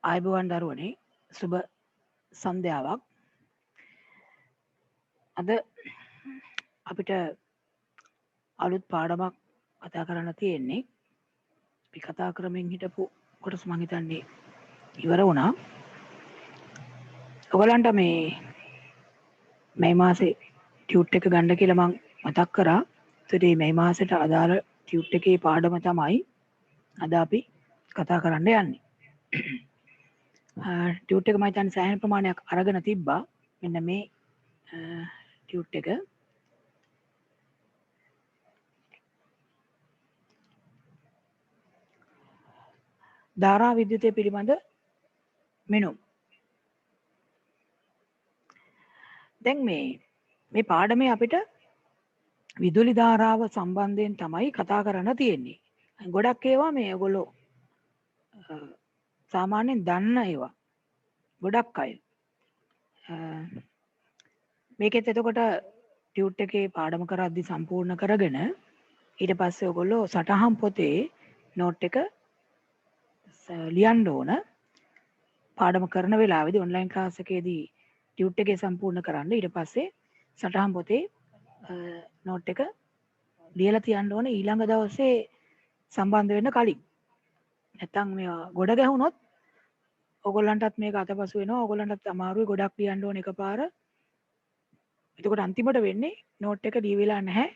ආයුබෝවන් දරුවනේ සුබ සන්ධ්‍යාවක්. අද අපිට අලුත් පාඩමක් කතා කරන්න තියෙන්නේ. අපි කතා කරමින් හිටපු කොටස මං හිතන්නේ ඉවර වුණා. ඔයගලන්ට මේ මාසේ ටියුට් එක ගන්න කියලා මං මතක් කරා. ඒත් මේ මාසෙට අදාළ ටියුට් එකේ පාඩම තමයි අද අපි කතා කරන්න යන්නේ. ටියුට් එක මම හිතන්නේ සෑහෙන ප්‍රමාණයක් අරගෙන තිබ්බා. මෙන්න මේ ටියුට් එක ධාරා විද්‍යුතය පිළිබඳ මෙනුම්. දැන් මේ පාඩමේ අපිට විදුලි ධාරාව සම්බන්ධයෙන් තමයි කතා කරන්න තියෙන්නේ. ගොඩක් ඒවා මේ ඔයගොල්ලෝ සාමාන්‍යයෙන් දන්න ඒවා. ගොඩක් අය. මේකෙත් එතකොට ටියුට් එකේ පාඩම කරද්දි සම්පූර්ණ කරගෙන ඊට පස්සේ ඔයගොල්ලෝ සටහන් පොතේ නෝට් එක ලියන්න ඕන. පාඩම කරන වෙලාවේදී ඔන්ලයින් ක්ලාස් එකේදී ටියුට් එකේ සම්පූර්ණ කරන්න ඊට පස්සේ සටහන් පොතේ නෝට් එක ලියලා තියන්න ඕනේ ඊළඟ දවසේ සම්බන්ධ වෙන්න කලින්. නැත්තම් මේවා ගොඩ ගැහුනොත් ඔයගොල්ලන්ටත් මේක අතපසු වෙනවා. ඔයගොල්ලන්ටත් අමාරුයි ගොඩක් ලියන්න ඕන එකපාර. එතකොට අන්තිමට වෙන්නේ නෝට් එක ලියවිලා නැහැ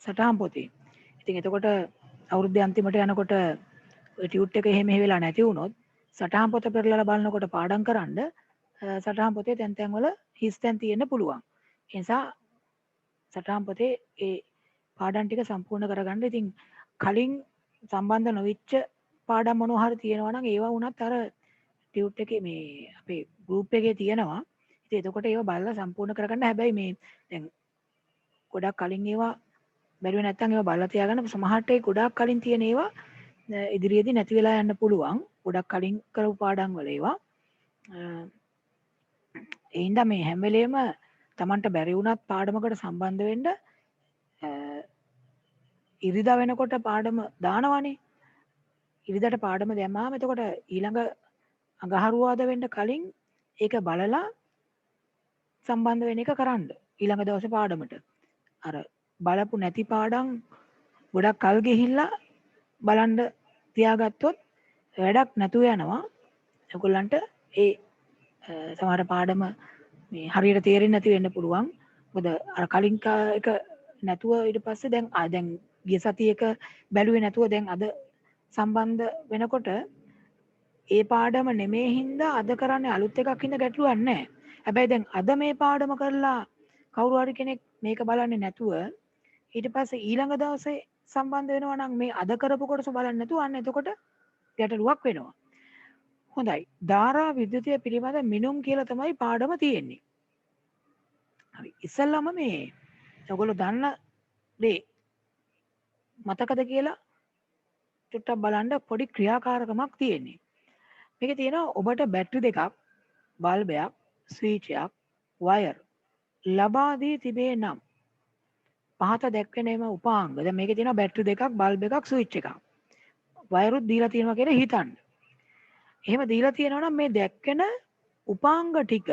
සටහන් පොතේ. ඉතින් එතකොට අවුරුද්දේ අන්තිමට යනකොට ඔය ටියුට් එක එහෙම වෙලා නැති වුණොත් සටහන් පොත පෙරලලා බලනකොට පාඩම් කරන්න සටහන් පොතේ තැන් තැන් වල හිස් තැන් තියෙන්න පුළුවන්. ඒ නිසා සටහන් පොතේ ඒ පාඩම් ටික සම්පූර්ණ කරගන්න. ඉතින් කලින් සම්බන්ධ නොවිච්ච පාඩම් මොනවා හරි තියෙනවා නම් ඒවා වුණත් අර ටියුට් එකේ මේ අපේ ගෲප් එකේ තියෙනවා. ඉතින් එතකොට ඒවා බලලා සම්පූර්ණ කරගන්න. හැබැයි මේ දැන් ගොඩක් කලින් ඒවා බැරිව නැත්නම් ඒවා බලලා තියාගන්න. සමහරට ඒ ගොඩක් කලින් තියෙන ඒවා ඉදිරියේදී නැති වෙලා යන්න පුළුවන්. ගොඩක් කලින් කරපු පාඩම් වල ඒවා. ඒ හින්දා මේ හැම වෙලේම Tamanට බැරි වුණත් පාඩමකට සම්බන්ධ වෙන්න ඉරිදා වෙනකොට පාඩම දානවනේ. ඉරිදාට පාඩම දැම්මාම එතකොට ඊළඟ අඟහරුවාද වෙන්න කලින් ඒක බලලා සම්බන්ධ වෙන එක කරන්න. ඊළඟ දවසේ පාඩමට. අර බලපු නැති පාඩම් ගොඩක් කල් ගිහිල්ලා බලන්න තියාගත්තොත් වැඩක් නැතුව යනවා. ඔයගොල්ලන්ට ඒ සමහර පාඩම මේ හරියට තේරෙන්නේ නැති වෙන්න පුළුවන්. මොකද අර කලින් එක නැතුව ඊට පස්සේ දැන් ගිය සතියේක බැලුවේ නැතුව දැන් අද සම්බන්ධ වෙනකොට ඒ පාඩම නෙමේ හින්දා අද කරන්නේ අලුත් එකක් හින්දා ගැටලුවක් නැහැ. හැබැයි දැන් අද මේ පාඩම කරලා කවුරු හරි කෙනෙක් මේක බලන්නේ නැතුව ඊට පස්සේ ඊළඟ දවසේ සම්බන්ධ වෙනවා නම් මේ අද කරපු කොටස බලන්නේ නැතුව අන්න එතකොට ගැටලුවක් වෙනවා. හොඳයි. ධාරා විද්‍යුතය පිළිබඳ මිනුම් කියලා තමයි පාඩම තියෙන්නේ. හරි. ඉස්සෙල්ලාම මේ ඔයගොල්ලෝ දන්න දේ මතකද කියලා චුට්ටක් බලන්න පොඩි ක්‍රියාකාරකමක් තියෙන්නේ. මේකේ තියෙනවා ඔබට බැටරි දෙකක්, බල්බයක්, ස්විච් එකක්, වයර් ලබා දී තිබේ නම් පහත දැක්වෙනේම උපාංග. දැන් මේකේ තියෙනවා බැටරි දෙකක්, බල්බ් එකක්, ස්විච් එකක්. වයරුත් දීලා තියෙනවා කියලා හිතන්න. එහෙම දීලා තියෙනවා නම් මේ දැක්කෙන උපාංග ටික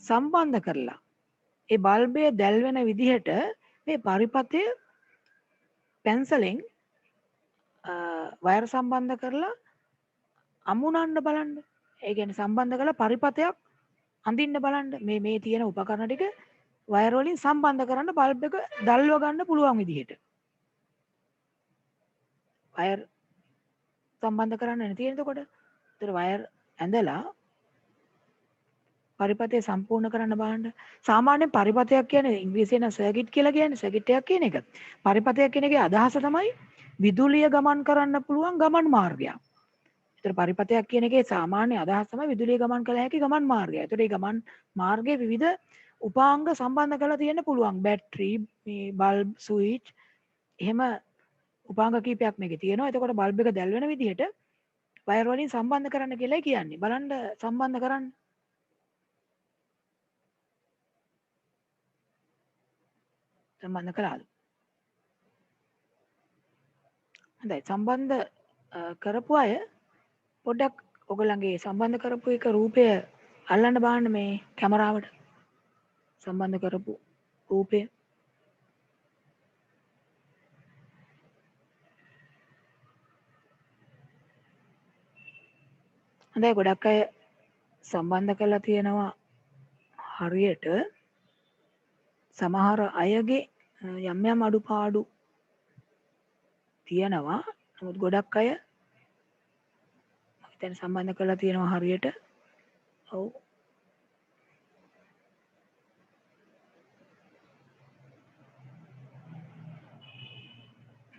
සම්බන්ධ කරලා ඒ බල්බය දැල්වෙන විදිහට මේ පරිපථය පැන්සලෙන් වයර් සම්බන්ධ කරලා අමුණන්න බලන්න. ඒ කියන්නේ සම්බන්ධ කරලා පරිපථයක් අඳින්න බලන්න. මේ තියෙන උපකරණ ටික වයර් වලින් සම්බන්ධ කරන්න බල්බ් එක දැල්ව ගන්න පුළුවන් විදිහට. වයර් සම්බන්ධ කරන්න නැති එතකොට ඒතර වයර් ඇඳලා පරිපථය සම්පූර්ණ කරන්න බලන්න. සාමාන්‍යයෙන් පරිපථයක් කියන්නේ ඉංග්‍රීසියෙන් සර්කිට් කියලා කියන්නේ සර්කිට් එකක් කියන එක. පරිපථයක් කියන එකේ අදහස තමයි විදුලිය ගමන් කරන්න පුළුවන් ගමන් මාර්ගයක්. ඒතර පරිපථයක් කියන එකේ සාමාන්‍ය අදහස තමයි විදුලිය ගමන් කළ හැකි ගමන් මාර්ගය. ඒතර මේ ගමන් මාර්ගයේ විවිධ උපාංග සම්බන්ධ කරලා තියෙන්න පුළුවන්. බැටරි, මේ බල්බ්, ස්විච් එහෙම උපාංග කීපයක් මේකේ තියෙනවා. එතකොට බල්බ් එක දැල් වෙන විදිහට වයර් වලින් සම්බන්ධ කරන්න කියලා කියන්නේ. බලන්න සම්බන්ධ කරන්න. සම්බන්ධ කළාද? හොඳයි. සම්බන්ධ කරපු අය පොඩ්ඩක් ඔයගොල්ලන්ගේ සම්බන්ධ කරපු එක රූපය අල්ලන්න බලන්න මේ කැමරාවට සම්බන්ධ කරපු රූපය. හොඳයි ගොඩක් අය සම්බන්ධ කරලා තියෙනවා හරියට සමහර අයගේ යම් යම් අඩුපාඩු තියෙනවා. නමුත් ගොඩක් අය හිතන සම්බන්ධ කරලා තියෙනවා හරියට. ඔව්.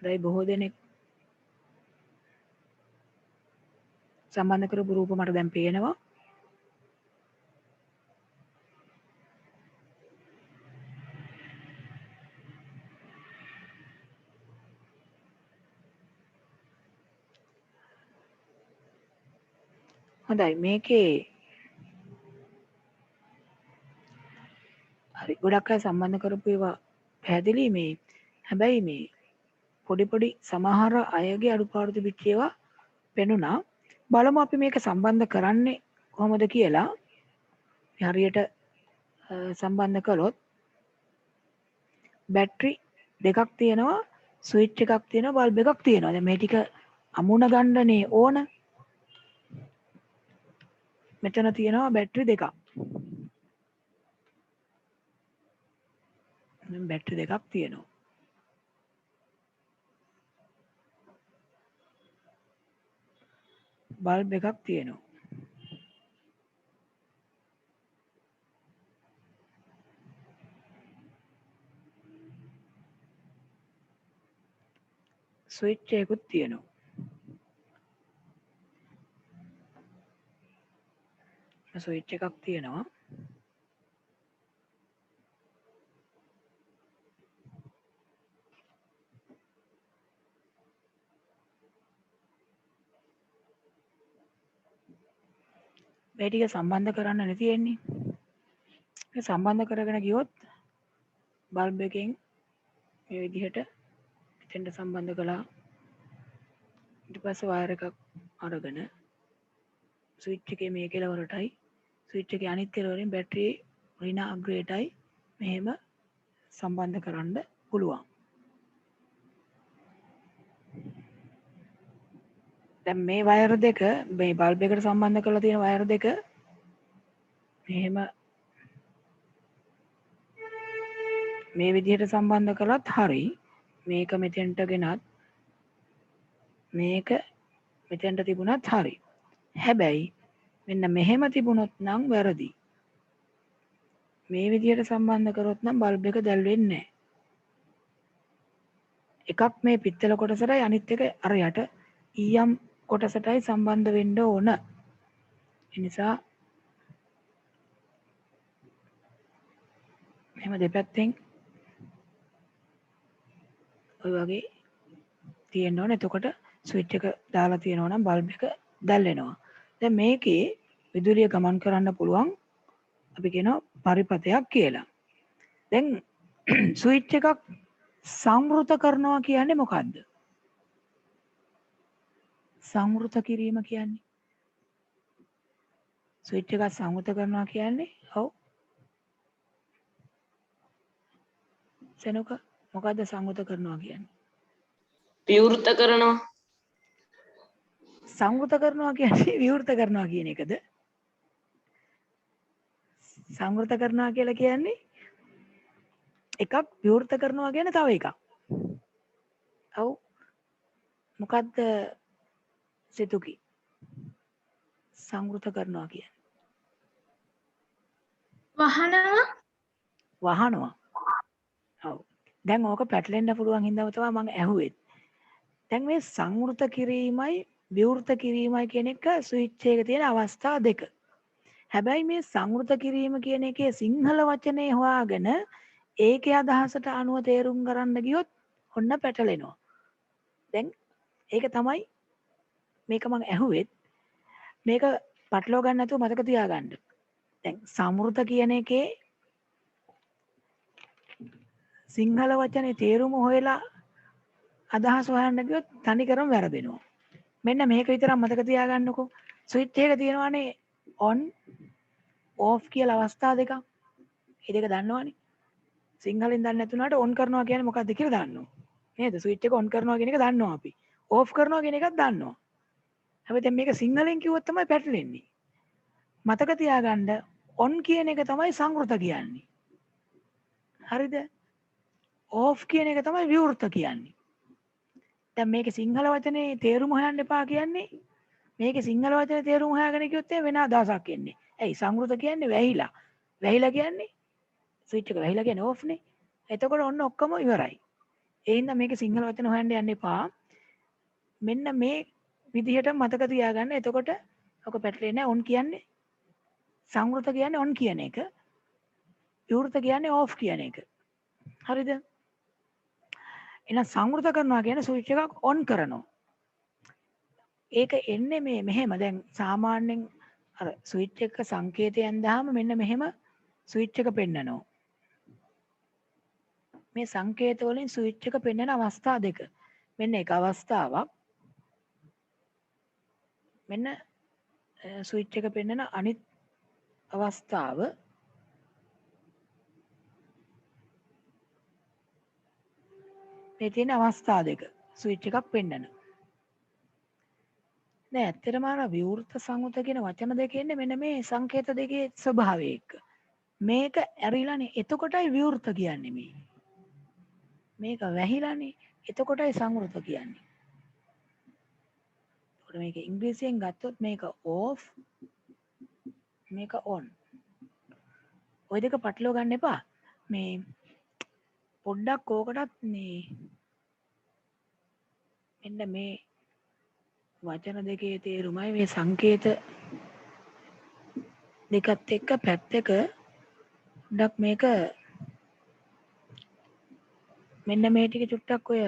දැන් බොහෝ දෙනෙක් සම්බන්ධ කරපු රූප මට දැන් පේනවා. හොඳයි මේකේ හරි ගොඩක් අය සම්බන්ධ කරපු ඒවා පැහැදිලි මේ හැබැයි මේ පොඩි සමහර අයගේ අඩුපාඩු තිබිච්ච ඒවා පෙනුණා. බලමු අපි මේක සම්බන්ධ කරන්නේ කොහොමද කියලා. හරියට සම්බන්ධ කළොත් බැටරි දෙකක් තියෙනවා, ස්විච් එකක් තියෙනවා, බල්බ් එකක් තියෙනවා. දැන් මේ ටික අමුණ ගන්නනේ ඕන. මෙතන තියෙනවා බැටරි දෙකක්. බැටරි දෙකක් තියෙනවා. බල්බ් එකක් තියෙනවා. ස්විච් එකකුත් තියෙනවා. ස්විච් එකක් තියෙනවා. මේ ටික සම්බන්ධ කරන්න නේ තියෙන්නේ. ඒක සම්බන්ධ කරගෙන ගියොත් බල්බ් එකෙන් මේ විදිහට මෙතෙන්ට සම්බන්ධ කළා. ඊට පස්සේ වයර් එකක් අරගෙන ස්විච් එකේ මේ කෙලවරටයි ස්විච් එකේ අනිත් කෙලවරෙන් බැටරියේ ඍණ අග්‍රයටයි මෙහෙම සම්බන්ධ කරන්න පුළුවන්. දැන් මේ වයර් දෙක මේ බල්බ් එකට සම්බන්ධ කරලා තියෙන වයර් දෙක මෙහෙම මේ විදිහට සම්බන්ධ කළත් හරි. මේක මෙතෙන්ට ගෙනත් මේක මෙතෙන්ට තිබුණත් හරි. හැබැයි මෙන්න මෙහෙම තිබුණොත් නම් වැරදි. මේ විදිහට සම්බන්ධ කරොත් නම් බල්බ් එක දැල් වෙන්නේ නැහැ. එකක් මේ පිත්තල කොටසටයි අනිත් එක අර යට ඊයම් කොටසටයි සම්බන්ධ වෙන්න ඕන. ඒ නිසා මෙහෙම දෙපැත්තෙන් ඔය වගේ තියෙන්න ඕන. එතකොට ස්විච් එක දාලා තියෙනවා නම් බල්බ් එක දැල් වෙනවා. දැන් මේකේ විදුලිය ගමන් කරන්න පුළුවන් අපි කියනවා පරිපථයක් කියලා. දැන් ස්විච් එකක් සංවෘත කරනවා කියන්නේ මොකද්ද? සංවෘත කිරීම කියන්නේ ස්විච් එකක් සංවෘත කරනවා කියන්නේ ඔව් සෙනක මොකද්ද සංවෘත කරනවා කියන්නේ? විවෘත කරනවා. සංවෘත කරනවා කියන්නේ විවෘත කරනවා කියන එකද? සංවෘත කරනවා කියලා කියන්නේ එකක්, විවෘත කරනවා කියන්නේ තව එකක්. ඔව් මොකද්ද සිතුකි සංවෘත කරනවා කියන්නේ? වහනවා. ඔව්. දැන් ඕක පැටලෙන්න පුළුවන් හින්දාම තමයි මම ඇහුවේ. දැන් මේ සංවෘත කිරීමයි විවෘත කිරීමයි කියන එක ස්විච් එකේ තියෙන අවස්ථා දෙක. හැබැයි මේ සංවෘත කිරීම කියන එකේ සිංහල වචනේ හොයාගෙන ඒකේ අදහසට අනුව තේරුම් ගන්න ගියොත් ඔන්න පැටලෙනවා. දැන් ඒක තමයි මේක මම ඇහුවෙත්. මේක පටලවා ගන්න නැතුව මතක තියාගන්න. දැන් සංවෘත කියන එකේ සිංහල වචනේ තේරුම හොයලා අදහස් හොයන්න ගියොත් තනිකරම වැරදෙනවා. මෙන්න මේක විතරක් මතක තියාගන්නකෝ. ස්විච් එක තියෙනවානේ on off කියලා අවස්ථා දෙකක්. ඒ දෙක දන්නවනේ. සිංහලෙන් දන්නේ නැතුණාට on කරනවා කියන්නේ මොකක්ද කියලා දන්නවා. නේද? ස්විච් එක on කරනවා කියන එක දන්නවා අපි. off කරනවා කියන එකත් දන්නවා. හැබැයි දැන් මේක සිංහලෙන් කිව්වොත් තමයි පැටලෙන්නේ. මතක තියාගන්න on කියන එක තමයි සංවෘත කියන්නේ. හරිද? off කියන එක තමයි විවෘත කියන්නේ. දැන් මේකේ සිංහල වචනේ තේරුම හොයන්න එපා කියන්නේ මේකේ සිංහල වචනේ තේරුම හොයාගෙන කිව්වොත් වෙන අදහසක් එන්නේ. ඇයි සංවෘත කියන්නේ වැහිලා. වැහිලා කියන්නේ ස්විච් එක වැහිලා කියන්නේ off නේ. එතකොට ඔන්න ඔක්කොම ඉවරයි. ඒ හින්දා මේකේ සිංහල වචන හොයන්න යන්න එපා. මෙන්න මේ විදිහට මතක තියාගන්න. එතකොට ඔක පැටලෙන්නේ නැහැ. on කියන්නේ සංවෘත කියන්නේ on කියන එක. විවෘත කියන්නේ off කියන එක. හරිද? එහෙනම් සංවෘත කරනවා කියන්නේ ස්විච් එකක් on කරනවා. ඒක එන්නේ මේ මෙහෙම දැන් සාමාන්‍යයෙන් අර ස්විච් එක සංකේතයෙන් දාම මෙන්න මෙහෙම ස්විච් එක පෙන්නනවා. මේ සංකේත වලින් ස්විච් එක පෙන්වන අවස්ථා දෙක. මෙන්න එක අවස්ථාවක්. මෙන්න ස්විච් එක පෙන්වන අනිත් අවස්ථාව. මේ තියෙන අවස්ථා දෙක. ස්විච් එකක් පෙන්වන. දැන් ඇත්තටම අර විවෘත සංවෘත කියන වචන දෙක එන්නේ මෙන්න මේ සංකේත දෙකේ ස්වභාවය එක්ක. මේක ඇරිලානේ එතකොටයි විවෘත කියන්නේ මේ. මේක වැහිලානේ එතකොටයි සංවෘත කියන්නේ. ඒකට මේක ඉංග්‍රීසියෙන් ගත්තොත් මේක off මේක on. ওই දෙක පටලව ගන්න එපා. මේ පොඩ්ඩක් ඕකටත් මේ මෙන්න මේ වචන දෙකේ තේරුමයි මේ සංකේත දෙකත් එක්ක පැත්තක ඩක් මේක මෙන්න මේ ටික චුට්ටක් ඔය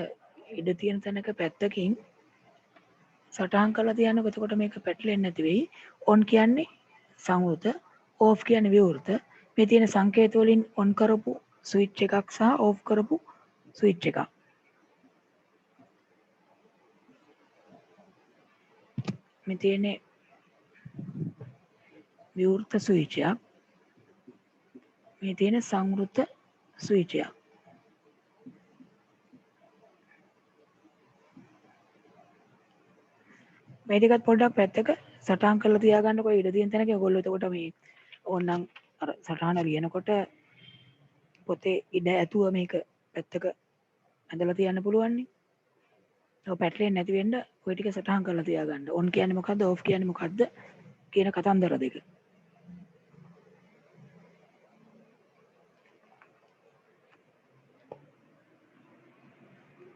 ඉඩ තියෙන තැනක පැත්තකින් සටහන් කරලා තියන්නකො. එතකොට මේක පැටලෙන්නේ නැති වෙයි. on කියන්නේ සංවෘත, off කියන්නේ විවෘත. මේ තියෙන සංකේත වලින් on කරපු ස්විච් එකක් සහ off කරපු ස්විච් එකක්. මේ තියෙන්නේ විවෘත ස්විචයක්. මේ තියෙන සංවෘත ස්විචයක්. මේ ටිකත් පොඩ්ඩක් පැත්තක සටහන් කරලා තියාගන්නකො ඉඩ තියෙන තැනක. ඔයගොල්ලෝ එතකොට මේ ඕනනම් අර සටහන ලියනකොට පොතේ ඉඩ ඇතුව මේක පැත්තක ඇඳලා තියන්න පුළුවන් නේ. ඔය පැටලෙන්නේ නැති වෙන්න ඔය ටික සටහන් කරලා තියාගන්න. on කියන්නේ මොකද්ද off කියන්නේ මොකද්ද කියන කතන්දර දෙක.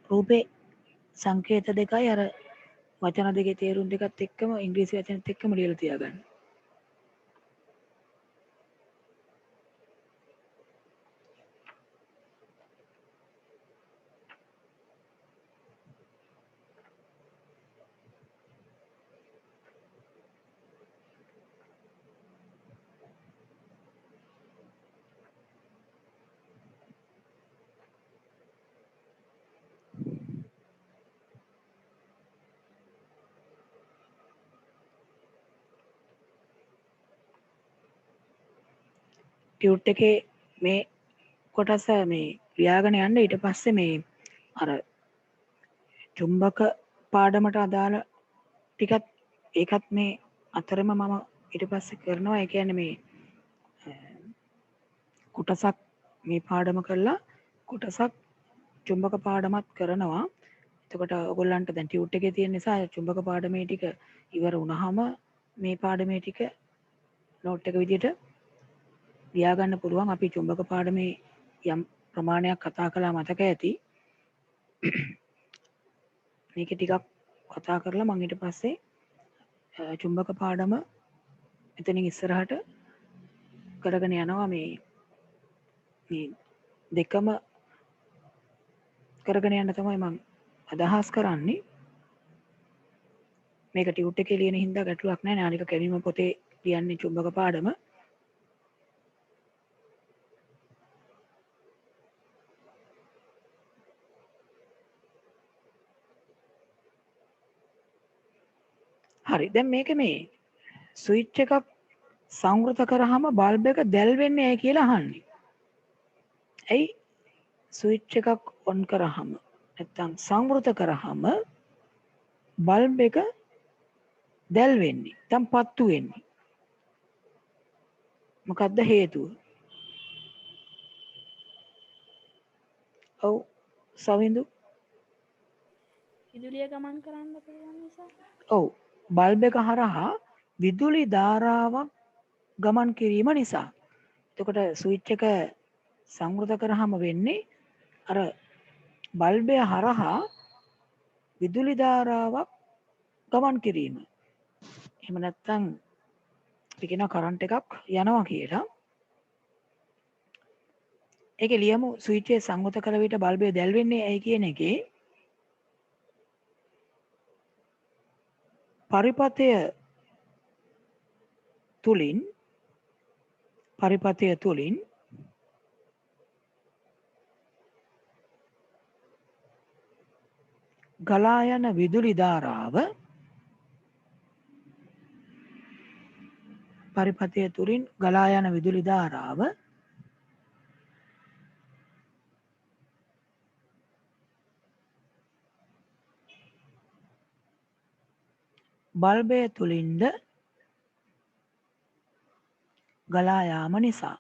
රූපේ සංකේත දෙකයි අර වචන දෙකේ තේරුම් දෙකත් එක්කම ඉංග්‍රීසි වචනෙත් එක්කම ලියලා තියාගන්න. ටියුට් එකේ මේ කොටස මේ ලියාගෙන යන්න. ඊට පස්සේ මේ අර චුම්බක පාඩමට අදාළ ටිකත් ඒකත් මේ අතරම මම ඊට පස්සේ කරනවා. ඒ කියන්නේ මේ කොටසක් මේ පාඩම කරලා කොටසක් චුම්බක පාඩමත් කරනවා. එතකොට ඔයගොල්ලන්ට දැන් ටියුට් එකේ තියෙන නිසා චුම්බක පාඩමේ ටික ඉවර වුණාම මේ පාඩමේ ටික නෝට් එක විදිහට ලියා ගන්න පුළුවන්. අපි චුම්බක පාඩමේ යම් ප්‍රමාණයක් කතා කළා මතක ඇති. මේක ටිකක් කතා කරලා මම ඊට පස්සේ චුම්බක පාඩම එතනින් ඉස්සරහට කරගෙන යනවා. මේ දෙකම කරගෙන යන්න තමයි මම අදහස් කරන්නේ. මේක ටියුට් එකේ ලියන හින්දා ගැටලුවක් නැහැ. නාලික කැවීම පොතේ ලියන්නේ චුම්බක පාඩම. හරි. දැන් මේක මේ ස්විච් එකක් සංවෘත කරාම බල්බ් එක දැල් වෙන්නේ ඇයි කියලා අහන්නේ. ඇයි ස්විච් එකක් ඔන් කරාම නැත්තම් සංවෘත කරාම බල්බ් එක දැල් වෙන්නේ නැත්තම් පත්තු වෙන්නේ. මොකද්ද හේතුව? ඔව් සවිඳු. විදුලිය ගමන් කරන්න පුළුවන් නිසා. ඔව් බල්බ් එක හරහා විදුලි ධාරාවක් ගමන් කිරීම නිසා. එතකොට ස්විච් එක සංවෘත කරාම වෙන්නේ අර බල්බය හරහා විදුලි ධාරාවක් ගමන් කිරීම. එහෙම නැත්නම් අපි කියනවා කරන්ට් එකක් යනවා කියලා. ඒකේ ලියමු ස්විච් එක සංවෘත කළ විට බල්බය දැල් වෙන්නේ ඇයි කියන එකේ පරිපථය තුලින් ගලා යන විදුලි ධාරාව පරිපථය තුලින් ගලා යන විදුලි ධාරාව බල්බය තුලින්ද ගලා යාම නිසා.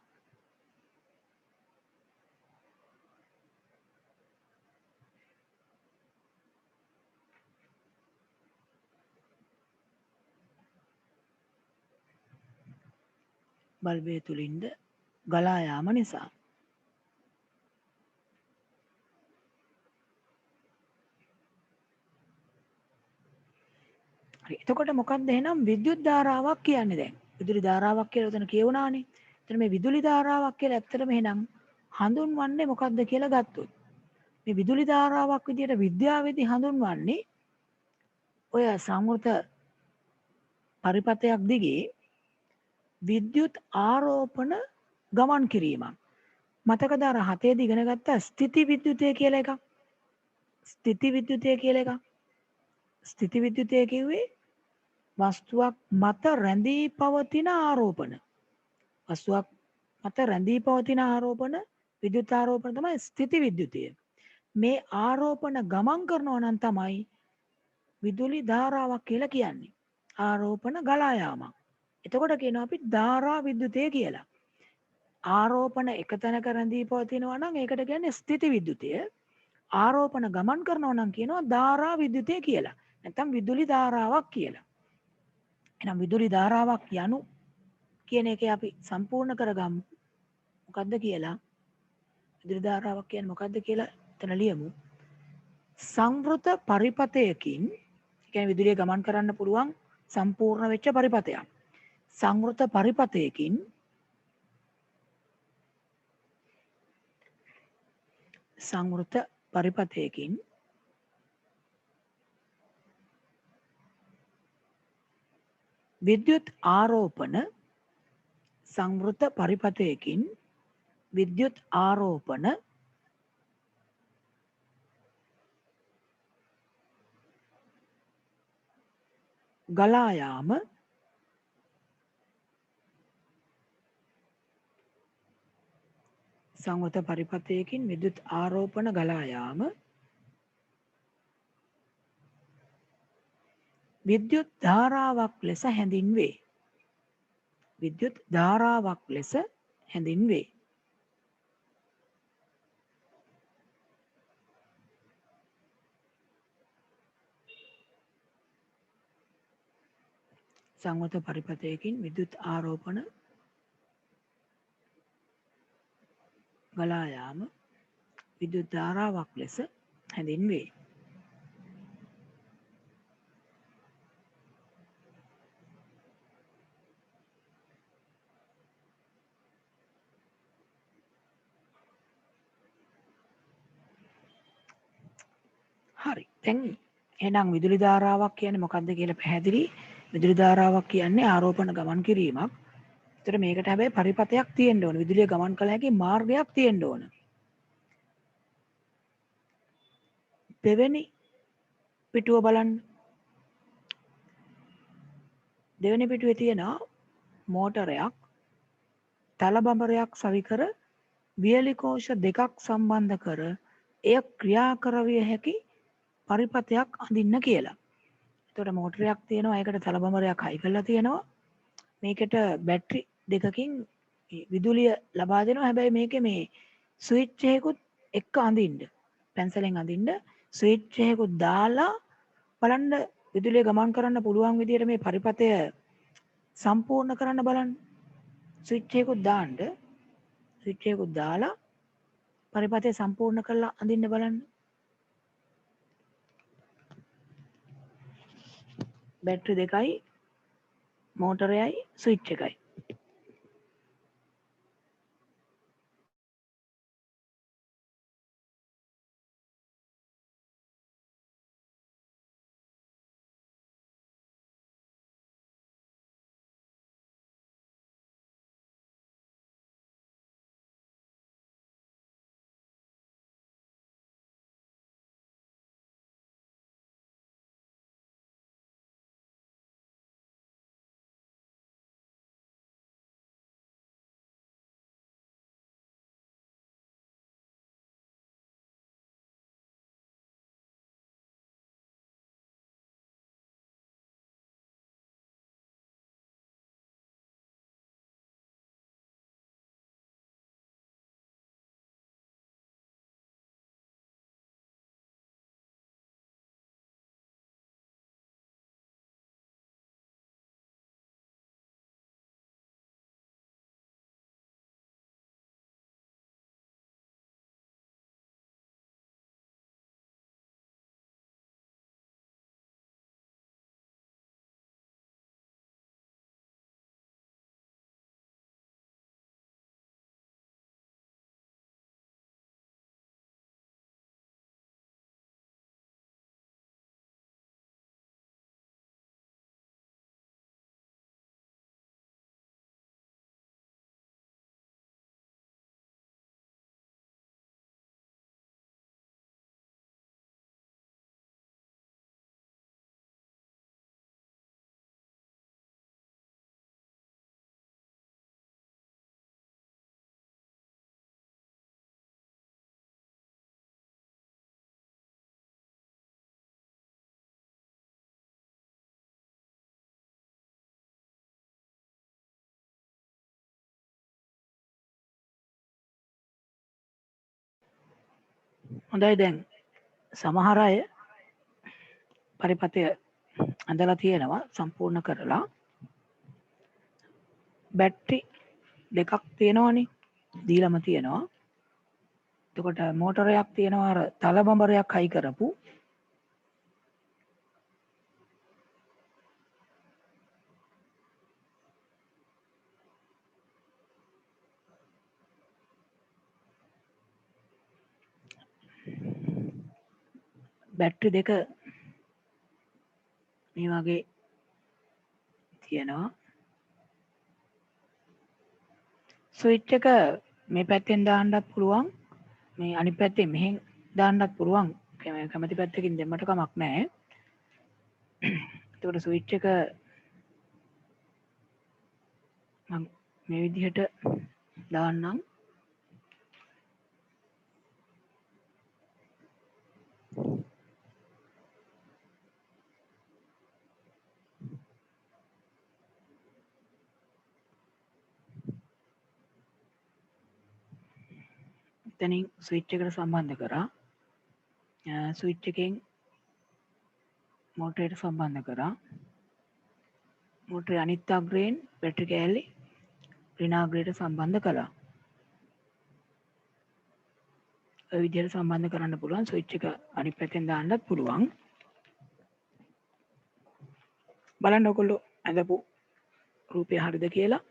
බල්බය තුලින්ද ගලා යාම නිසා. හරි. එතකොට මොකක්ද එහෙනම් විද්‍යුත් ධාරාවක් කියන්නේ දැන්? විදුලි ධාරාවක් කියලා උතන කියවුණානේ. එතන මේ විදුලි ධාරාවක් කියලා ඇත්තටම එහෙනම් හඳුන්වන්නේ මොකක්ද කියලා ගත්තොත්. මේ විදුලි ධාරාවක් විදියට විද්‍යාවේදී හඳුන්වන්නේ ඔය සංවෘත පරිපථයක් දිගේ විද්‍යුත් ආරෝපණ ගමන් කිරීමක්. මතකද අර 7 දී ඉගෙන ගත්ත ස්ථಿತಿ විද්‍යුතය කියලා එකක්. ස්ථಿತಿ විද්‍යුතය කියලා එකක්. ස්ථಿತಿ විද්‍යුතය කිව්වේ වස්තුවක් මත රැඳී පවතින ආරෝපණ. වස්තුවක් මත රැඳී පවතින ආරෝපණ විද්‍යුත් ආරෝපණ තමයි ස්ථಿತಿ විද්‍යුතය. මේ ආරෝපණ ගමන් කරනවා නම් තමයි විදුලි ධාරාවක් කියලා කියන්නේ. ආරෝපණ ගලා යාමක්. එතකොට කියනවා අපි ධාරා විද්‍යුතය කියලා. ආරෝපණ එක තැනක රැඳී පවතිනවා නම් ඒකට කියන්නේ ස්ථಿತಿ විද්‍යුතය. ආරෝපණ ගමන් කරනවා නම් කියනවා ධාරා විද්‍යුතය කියලා. නැත්නම් විදුලි ධාරාවක් කියලා. එහෙනම් විදුලි ධාරාවක් යනු කියන එක අපි සම්පූර්ණ කරගමු. මොකද්ද කියලා? විදුලි ධාරාවක් කියන්නේ මොකද්ද කියලා එතන ලියමු. සංවෘත පරිපථයකින් කියන්නේ විදුලිය ගමන් කරන්න පුළුවන් සම්පූර්ණ වෙච්ච පරිපථයක්. සංවෘත පරිපථයකින් විද්‍යුත් ආරෝපණ සංවෘත පරිපථයකින් විද්‍යුත් ආරෝපණ ගලා යාම සංවෘත පරිපථයකින් විද්‍යුත් ආරෝපණ ගලා යාම විද්‍යුත් ධාරාවක් ලෙස හැඳින්වේ. විද්‍යුත් ධාරාවක් ලෙස හැඳින්වේ. සංවෘත පරිපථයකින් විද්‍යුත් ආරෝපණ ගලා යාම විද්‍යුත් ධාරාවක් ලෙස හැඳින්වේ. හරි. දැන් එහෙනම් විදුලි ධාරාවක් කියන්නේ මොකක්ද කියලා පැහැදිලි. විදුලි ධාරාවක් කියන්නේ ආරෝපණ ගමන් කිරීමක්. ඒතර මේකට හැබැයි පරිපථයක් තියෙන්න ඕන. විදුලිය ගමන් කළ හැකි මාර්ගයක් තියෙන්න ඕන. දෙවෙනි පිටුව බලන්න. දෙවෙනි පිටුවේ තියෙනවා මෝටරයක් තල බඹරයක් සවි කර වියලි කෝෂ දෙකක් සම්බන්ධ කර එය ක්‍රියා කරවිය හැකි පරිපථයක් අඳින්න කියලා. එතකොට මෝටරයක් තියෙනවා ඒකට තල බඹරයක් හයි කරලා තියෙනවා. මේකට බැටරි දෙකකින් විදුලිය ලබා දෙනවා. හැබැයි මේකේ මේ ස්විච් එකකුත් එක්ක අඳින්න පැන්සලෙන් අඳින්න ස්විච් එකකුත් දාලා බලන්න විදුලිය ගමන් කරන්න පුළුවන් විදිහට මේ පරිපථය සම්පූර්ණ කරන්න බලන්න. ස්විච් එකකුත් දාන්න ස්විච් එකකුත් දාලා පරිපථය සම්පූර්ණ කරලා අඳින්න බලන්න. බැටරි දෙකයි මෝටරයයි ස්විච් එකයි. හොඳයි දැන් සමහර අය පරිපථය ඇඳලා තියෙනවා සම්පූර්ණ කරලා. බැටරි දෙකක් තියෙනවනේ දීලම තියෙනවා. එතකොට මෝටරයක් තියෙනවා අර තල බඹරයක් හයි කරපු. බැටරි දෙක මේ වගේ තියෙනවා. ස්විච් එක මේ පැත්තෙන් දාන්නත් පුළුවන් මේ අනිත් පැත්තෙන් මෙහෙන් දාන්නත් පුළුවන්. කැමති පැත්තකින් දෙන්නට කමක් නැහැ. එතකොට ස්විච් එක මම මේ විදිහට දාන්නම්. එතනින් ස්විච් එකට සම්බන්ධ කරා. ස්විච් එකෙන් මෝටරයට සම්බන්ධ කරා. මෝටරේ අනිත් අග්‍රයෙන් බැටරි කෑල්ල ඍණාග්‍රයට සම්බන්ධ කළා. ඔය විදිහට සම්බන්ධ කරන්න පුළුවන්. ස්විච් එක අනිත් පැත්තෙන් දාන්නත් පුළුවන්. බලන්න ඔයගොල්ලෝ අඳපු රූපය හරිද කියලා.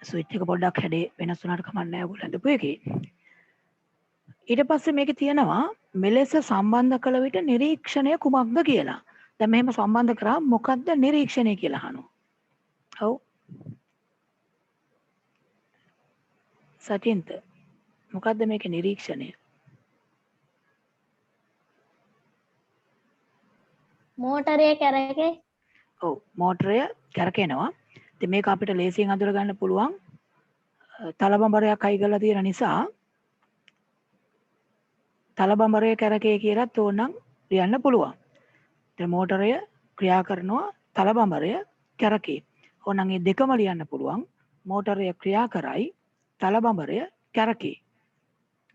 ස්විච් එක පොඩ්ඩක් හැඩේ වෙනස් වුණාට කමක් නැහැ ඔයගොල්ලෝ අඳපු එකේ. ඊට පස්සේ මේකේ තියෙනවා මෙලෙස සම්බන්ධ කළ විට නිරීක්ෂණය කුමක්ද කියලා. දැන් මෙහෙම සම්බන්ධ කරා මොකක්ද නිරීක්ෂණය කියලා අහනවා. ඔව්. සතින්ත මොකක්ද මේකේ නිරීක්ෂණය? මෝටරය කැරකේ ඔව් මෝටරය කැරකෙනවා. ඉතින් මේක අපිට ලේසියෙන් අඳුර ගන්න පුළුවන්. තලබඹරයක් අයි කරලා තියෙන නිසා තලබඹරය කැරකේ කියලාත් ඕනනම් ලියන්න පුළුවන්. ඉතින් මෝටරය ක්‍රියා කරනවා තලබඹරය කැරකේ. ඕනනම් මේ දෙකම ලියන්න පුළුවන්. මෝටරය ක්‍රියා කරයි තලබඹරය කැරකේ.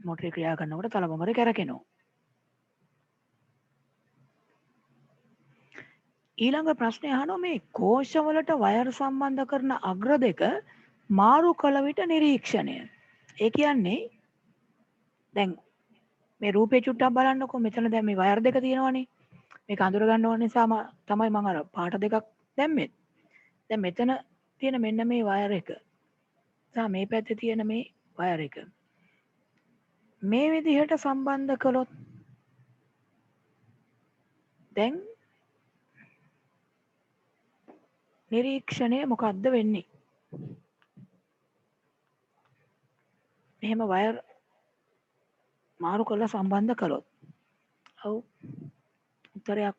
මෝටරය ක්‍රියා කරනකොට තලබඹරය කැරකෙනවා. ඊළඟ ප්‍රශ්නය අහනවා මේ කෝෂවලට වයර් සම්බන්ධ කරන අග්‍ර දෙක මාරු කළ විට නිරීක්ෂණය. ඒ කියන්නේ දැන් මේ රූපේ චුට්ටක් බලන්නකෝ. මෙතන දැන් මේ වයර් දෙක තියෙනවනේ. මේක අඳුර ගන්න ඕන නිසාම තමයි මම අර පාට දෙකක් දැම්මේ. දැන් මෙතන තියෙන මෙන්න මේ වයර් එක සහ මේ පැත්තේ තියෙන මේ වයර් එක මේ විදිහට සම්බන්ධ කළොත් දැන් නිරීක්ෂණය මොකක්ද වෙන්නේ? මෙහෙම වයර් මාරු කරලා සම්බන්ධ කළොත්. ඔව්. උත්තරයක්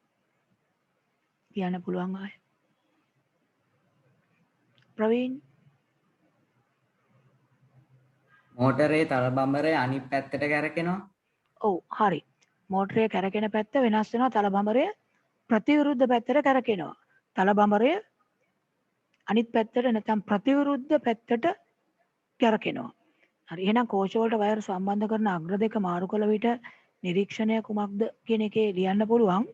කියන්න පුළුවන් අය. ප්‍රවීන් මෝටරේ තලබඹරේ අනිත් පැත්තට කැරකෙනවා. ඔව් හරි. මෝටරය කැරකෙන පැත්ත වෙනස් වෙනවා. තලබඹරය ප්‍රතිවිරුද්ධ පැත්තට කැරකෙනවා. තලබඹරය අනිත් පැත්තට නැත්නම් ප්‍රතිවිරුද්ධ පැත්තට කැරකෙනවා. හරි. එහෙනම් කෝෂ වලට වයර් සම්බන්ධ කරන අග්‍ර දෙක මාරු කළ විට නිරීක්ෂණය කුමක්ද කියන එකේ ලියන්න පුළුවන්.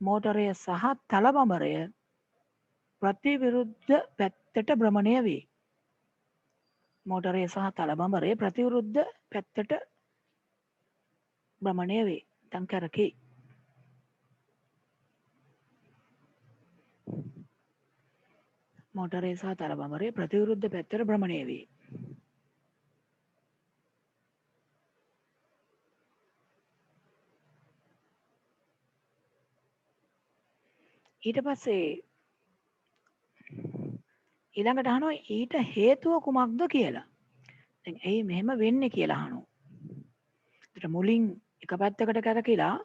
මෝටරය සහ තලබඹරය ප්‍රතිවිරුද්ධ පැත්තට භ්‍රමණය වේ. මෝටරය සහ තලබඹරය ප්‍රතිවිරුද්ධ පැත්තට භ්‍රමණය වේ. නැත්නම් කැරකේ. මෝටරය සහ තලබඹරය ප්‍රතිවිරුද්ධ පැත්තට භ්‍රමණය වේ. ඊට පස්සේ ඊළඟට අහනවා ඊට හේතුව කුමක්ද කියලා. දැන් ඇයි මෙහෙම වෙන්නේ කියලා අහනවා. ඒතර මුලින් එක පැත්තකට කැරකිලා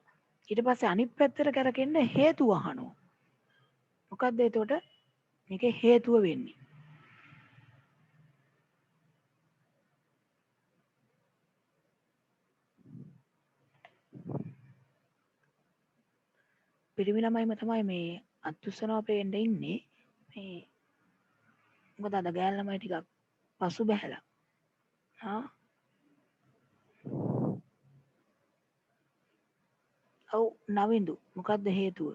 ඊට පස්සේ අනිත් පැත්තට කැරකෙන්න හේතුව අහනවා. මොකක්ද එතකොට මේකේ හේතුව වෙන්නේ? පිරිමි ළමයිම තමයි මේ අත්උස්සනවා පේන්න ඉන්නේ. මේ මොකද අද ගෑනු ළමයි ටිකක් පසු බැහැලා. ඔව් නවින්දු මොකක්ද හේතුව?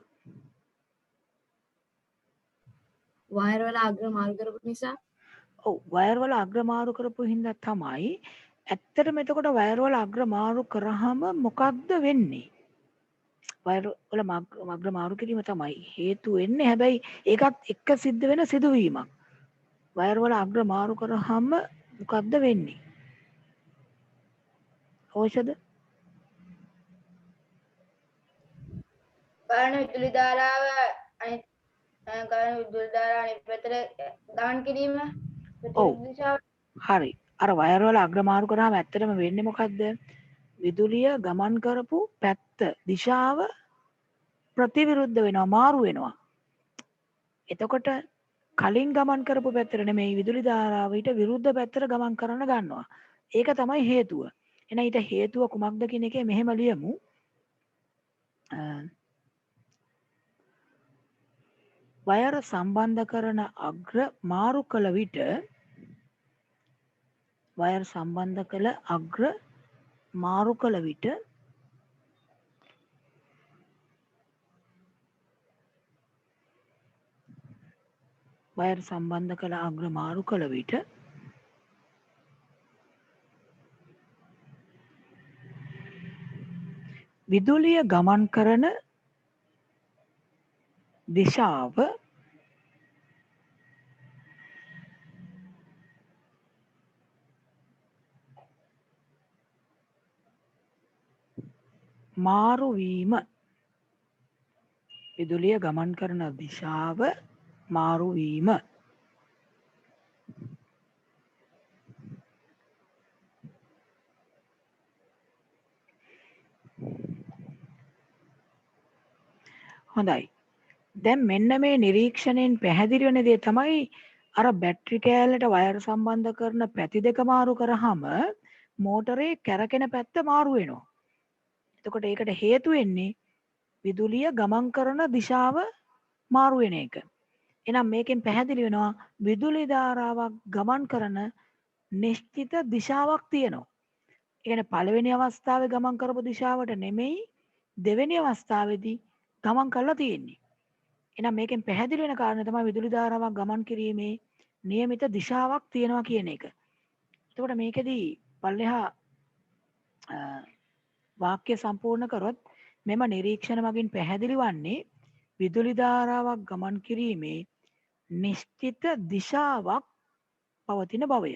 වයර් වල අග්‍ර මාරු කරපු නිසා. ඔව් වයර් වල අග්‍ර මාරු කරපු හින්දා තමයි. ඇත්තටම එතකොට වයර් වල අග්‍ර මාරු කරාම මොකක්ද වෙන්නේ? වයර් වල අග්‍ර මාරු කිරීම තමයි හේතු වෙන්නේ. හැබැයි ඒකත් එක්ක සිද්ධ වෙන සිදුවීමක්. වයර් වල අග්‍ර මාරු කරාම මොකක්ද වෙන්නේ? ඖෂධ බලන විදුලි ධාරාව අනිත් කරන විදුලි ධාරාව අනිත් පැත්තට දාන් කිරීම ඔව් හරි. අර වයර් වල අග්‍ර මාරු කරාම ඇත්තටම වෙන්නේ මොකද්ද? විදුලිය ගමන් කරපු පැත්ත දිශාව ප්‍රතිවිරුද්ධ වෙනවා, මාරු වෙනවා. එතකොට කලින් ගමන් කරපු පැත්තට නෙමෙයි විදුලි ධාරාව ඊට විරුද්ධ පැත්තට ගමන් කරන්න ගන්නවා. ඒක තමයි හේතුව. එහෙනම් ඊට හේතුව කුමක්ද කියන එකේ මෙහෙම ලියමු. වයර් සම්බන්ධ කරන අග්‍ර මාරු කළ විට වයර් සම්බන්ධ කළ අග්‍ර මාරු කළ විට වයර් සම්බන්ධ කළ අග්‍ර මාරු කළ විට විදුලිය ගමන් කරන දිශාව මාරු වීම විදුලිය ගමන් කරන දිශාව මාරු වීම හොඳයි. දැන් මෙන්න මේ නිරීක්ෂණයෙන් පැහැදිලි වෙන දේ තමයි අර බැටරි කෑල්ලට වයර් සම්බන්ධ කරන පැති දෙක මාරු කරාම මෝටරේ කැරකෙන පැත්ත මාරු වෙනවා. එතකොට ඒකට හේතු වෙන්නේ විදුලිය ගමන් කරන දිශාව මාරු වෙන එක. එහෙනම් මේකෙන් පැහැදිලි වෙනවා විදුලි ධාරාවක් ගමන් කරන නිශ්චිත දිශාවක් තියෙනවා. ඒ කියන්නේ පළවෙනි අවස්ථාවේ ගමන් කරපු දිශාවට නෙමෙයි දෙවෙනි අවස්ථාවේදී ගමන් කරලා තියෙන්නේ. එහෙනම් මේකෙන් පැහැදිලි වෙන කාරණේ තමයි විදුලි ධාරාවක් ගමන් කිරීමේ નિયમિત දිශාවක් තියෙනවා කියන එක. එතකොට මේකෙදී පල්ලෙහා වාක්‍ය සම්පූර්ණ කරොත් මෙම නිරීක්ෂණ මගින් පැහැදිලි වන්නේ විදුලි ධාරාවක් ගමන් කිරීමේ නිශ්චිත දිශාවක් පවතින බවය.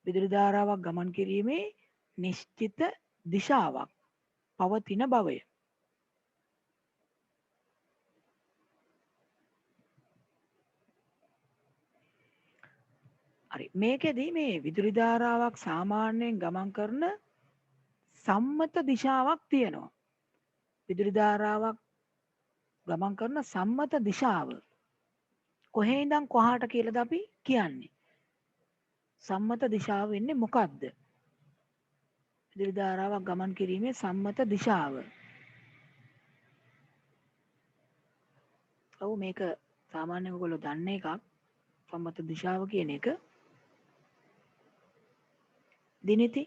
විදුලි ධාරාවක් ගමන් කිරීමේ නිශ්චිත දිශාවක් පවතින බවය. හරි මේකෙදී මේ විදුලි ධාරාවක් සාමාන්‍යයෙන් ගමන් කරන සම්මත දිශාවක් තියෙනවා. විදුලි ධාරාවක් ගමන් කරන සම්මත දිශාව කොහේ ඉඳන් කොහාට කියලාද අපි කියන්නේ? සම්මත දිශාව වෙන්නේ මොකක්ද? විදුලි ධාරාවක් ගමන් කිරීමේ සම්මත දිශාව. ඔව් මේක සාමාන්‍යයෙන් ඔයගොල්ලෝ දන්න එකක්. සම්මත දිශාව කියන එක. දිනිති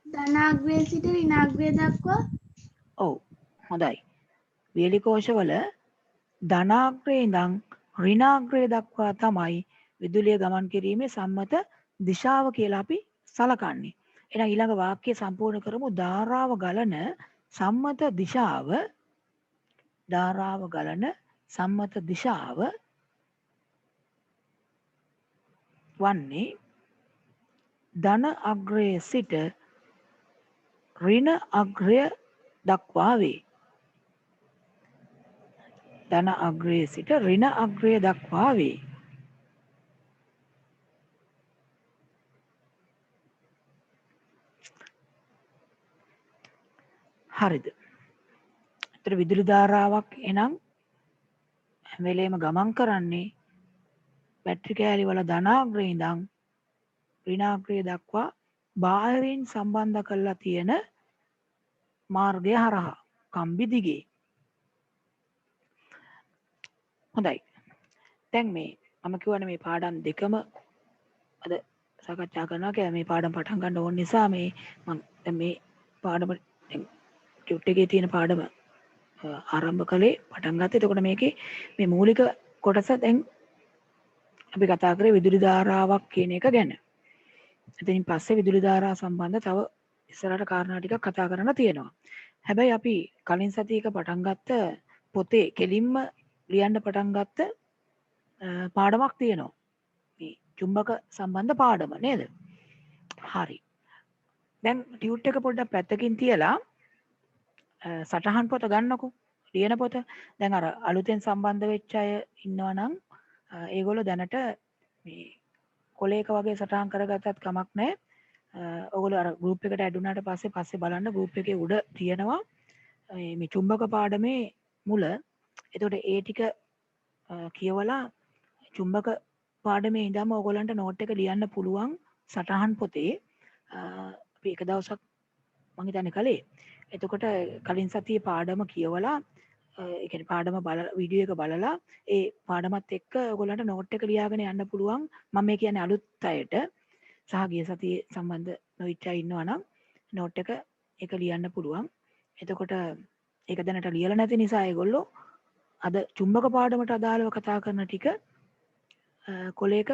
ධනාග්‍රය සිට ඍණාග්‍රය දක්වා ඔව් හොඳයි. වේලි කෝෂවල ධනාග්‍රේ ඉඳන් ඍණාග්‍රය දක්වා තමයි විදුලිය ගමන් කිරීමේ සම්මත දිශාව කියලා අපි සලකන්නේ. එහෙනම් ඊළඟ වාක්‍ය සම්පූර්ණ කරමු. ධාරාව ගලන සම්මත දිශාව වන්නේ ධන අග්‍රයේ සිට ඍණ අග්‍රය දක්වා වේ. ධන අග්‍රයේ සිට ඍණ අග්‍රය දක්වා වේ. හරිද? ඒතර විදුලි ධාරාවක් එනම් හැම වෙලේම ගමන් කරන්නේ බැටරි කෑලි වල ධනාග්‍රේ ඉඳන් ඍණාග්‍රය දක්වා බාහිරින් සම්බන්ධ කරලා තියෙන මාර්ගය හරහා කම්බි දිගේ. හොඳයි. දැන් මේ මම කියවනේ මේ පාඩම් දෙකම අද සාකච්ඡා කරනවා කියලා මේ පාඩම් පටන් ගන්න ඕන නිසා මේ මම දැන් මේ පාඩම ටියුට් එකේ තියෙන පාඩම ආරම්භ කළේ පටන් ගත්තේ. එතකොට මේකේ මේ මූලික කොටස දැන් අපි කතා කරේ විදුලි ධාරාවක් කියන එක ගැන. එතනින් පස්සේ විදුලි ධාරා සම්බන්ධ තව ඉස්සරහට කාරණා ටිකක් කතා කරන්න තියෙනවා. හැබැයි අපි කලින් සතියක පටන් ගත්ත පොතේ කෙලින්ම ලියන්න පටන් ගත්ත පාඩමක් තියෙනවා. මේ චුම්බක සම්බන්ධ පාඩම නේද? හරි. දැන් ටියුට් එක පොඩ්ඩක් පැත්තකින් තියලා සටහන් පොත ගන්නකො. ලියන පොත. දැන් අර අලුතෙන් සම්බන්ධ වෙච්ච අය ඉන්නවා නම් ඒගොල්ලෝ දැනට මේ කොලේක වගේ සටහන් කරගත්තත් කමක් නැහැ. ඔයගොල්ලෝ අර ගෲප් එකට ඇඩ් වුණාට පස්සේ බලන්න ගෲප් එකේ උඩ තියෙනවා මේ චුම්බක පාඩමේ මුල. එතකොට ඒ ටික කියවලා චුම්බක පාඩමේ ඉඳන්ම ඔයගොල්ලන්ට නෝට් එක ලියන්න පුළුවන් සටහන් පොතේ. අපි එක දවසක් මම හිතන්නේ කලේ. එතකොට කලින් සතියේ පාඩම කියවලා ඒ කියන්නේ පාඩම වීඩියෝ එක බලලා ඒ පාඩමත් එක්ක ඔයගොල්ලන්ට නෝට් එක ලියාගෙන යන්න පුළුවන්. මම මේ කියන්නේ අලුත් අයට සහ ගිය සතියේ සම්බන්ධ නොවිච්ච අය ඉන්නවා නම් නෝට් එක ලියන්න පුළුවන්. එතකොට ඒක දැනට ලියලා නැති නිසා ඒගොල්ලෝ අද චුම්බක පාඩමට අදාළව කතා කරන ටික කොලේක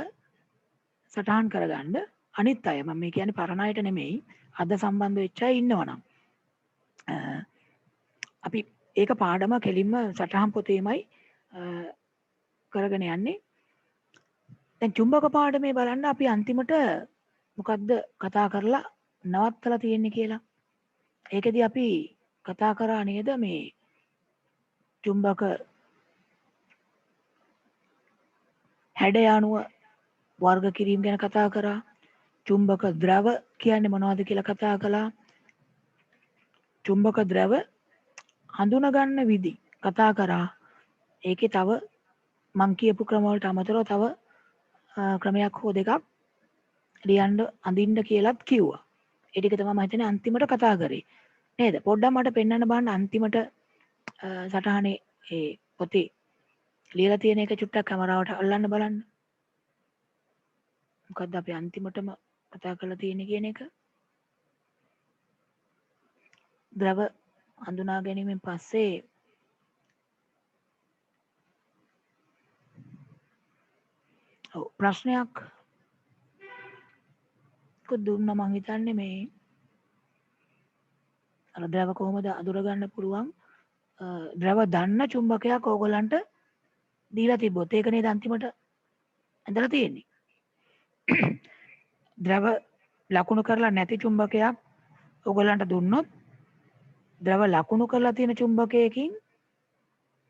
සටහන් කරගන්න. අනිත් අය මම මේ කියන්නේ පරණ අයට නෙමෙයි අද සම්බන්ධ වෙච්ච අය ඉන්නවනම් අපි ඒක පාඩම කෙලින්ම සටහන් පොතේමයි කරගෙන යන්නේ. දැන් චුම්බක පාඩමේ බලන්න අපි අන්තිමට මොකද්ද කතා කරලා නවත්තලා තියෙන්නේ කියලා. ඒකෙදි අපි කතා කරා නේද මේ චුම්බක හැඩය අණුව වර්ග කිරීම ගැන කතා කරා. චුම්බක ද්‍රව කියන්නේ මොනවද කියලා කතා කළා. චුම්බක ද්‍රව හඳුනගන්න විදි කතා කරා. ඒකේ තව මං කියපු ක්‍රම වලට අමතරව තව ක්‍රමයක් හෝ දෙකක් ලියන්න අඳින්න කියලාත් කිව්වා. ඒ ටික තමයි මම හිතන්නේ අන්තිමට කතා කරේ. නේද? පොඩ්ඩක් මට පෙන්වන්න බලන්න අන්තිමට සටහනේ ඒ පොතේ ලියලා තියෙන එක චුට්ටක් කැමරාවට අල්ලන්න බලන්න. මොකද්ද අපි අන්තිමටම කතා කරලා තියෙන්නේ කියන එක? ද්‍රව හඳුනා ගැනීමෙන් පස්සේ ප්‍රශ්නයක් දුන්නා මං හිතන්නේ මේ අර ද්‍රව කොහොමද අඳුරගන්න පුළුවන් ද්‍රව දන්න චුම්බකයක් ඕගොල්ලන්ට දීලා තිබ්බොත් ඒක නේද අන්තිමට ඇඳලා තියෙන්නේ. ද්‍රව ලකුණු කරලා නැති චුම්බකයක් ඕගොල්ලන්ට දුන්නොත් ද්‍රව ලකුණු කරලා තියෙන චුම්බකයකින්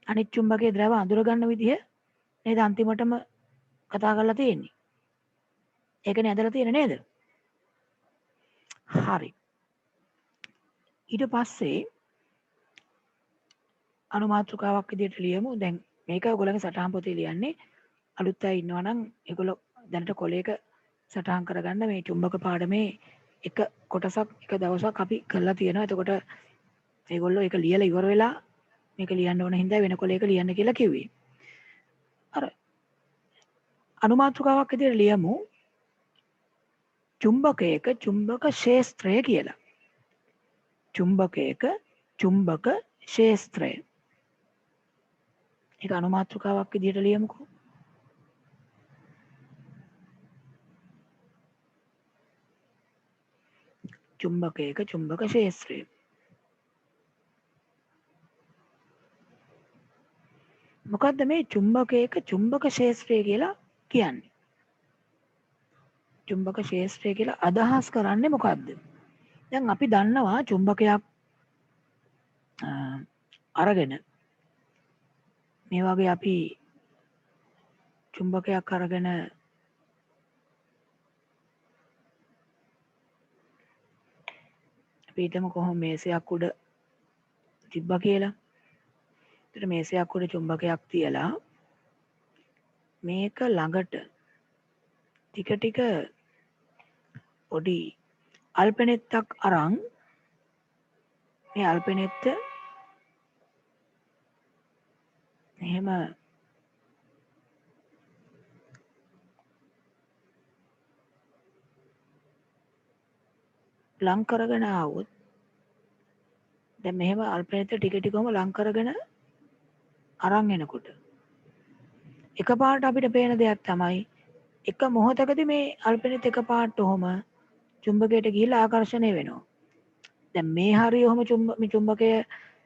අනිත් චුම්බකයේ ද්‍රව අඳුරගන්න විදිහ නේද අන්තිමටම කතා කරලා තියෙන්නේ. ඒකනේ ඇඳලා තියෙන්නේ නේද? හරි. ඊට පස්සේ අනුමාත්‍රකාවක් විදිහට ලියමු. දැන් මේක ඔයගොල්ලන්ගේ සටහන් පොතේ ලියන්නේ. අලුත් අය ඉන්නවා නම් ඒගොල්ලෝ දැනට කොලයක සටහන් කරගන්න මේ චුම්බක පාඩමේ එක කොටසක් එක දවසක් අපි කරලා තියෙනවා. එතකොට ඒගොල්ලෝ ඒක ලියලා ඉවර වෙලා මේක ලියන්න ඕන හින්දා වෙන කොලයක ලියන්න කියලා කිව්වේ. අර අනුමාත්‍රකාවක් විදිහට ලියමු. චුම්බකයක චුම්බක ක්ෂේත්‍රය කියලා. චුම්බකයක චුම්බක ක්ෂේත්‍රය. ඒක අනුමාත්‍රකාවක් විදිහට ලියමුකෝ. චුම්බකයක චුම්බක ක්ෂේත්‍රය. මොකද්ද මේ චුම්බකයක චුම්බක ක්ෂේත්‍රය කියලා කියන්නේ? චුම්බක ක්ෂේත්‍රය කියලා අදහස් කරන්නේ මොකද්ද? දැන් අපි දන්නවා චුම්බකයක් අරගෙන මේ වගේ අපි චුම්බකයක් අරගෙන අපි හිතමු කොහොම මේසයක් උඩ තිබ්බා කියලා. ඒතර මේසයක් උඩ චුම්බකයක් තියලා මේක ළඟට ටික ටික පොඩි අල්පෙනෙත්තක් අරන් මේ අල්පෙනෙත්ත එහෙම ලං කරගෙන ආවොත් දැන් මෙහෙම අල්පෙනෙත්ත ටික ටිකම ලං කරගෙන අරන් එනකොට එකපාරට අපිට පේන දෙයක් තමයි එක මොහොතකදී මේ අල්පෙනෙත් එකපාරට ඔහම චුම්බකයට ගිහිල්ලා ආකර්ෂණය වෙනවා. දැන් මේ හරිය ඔහම චුම්බකය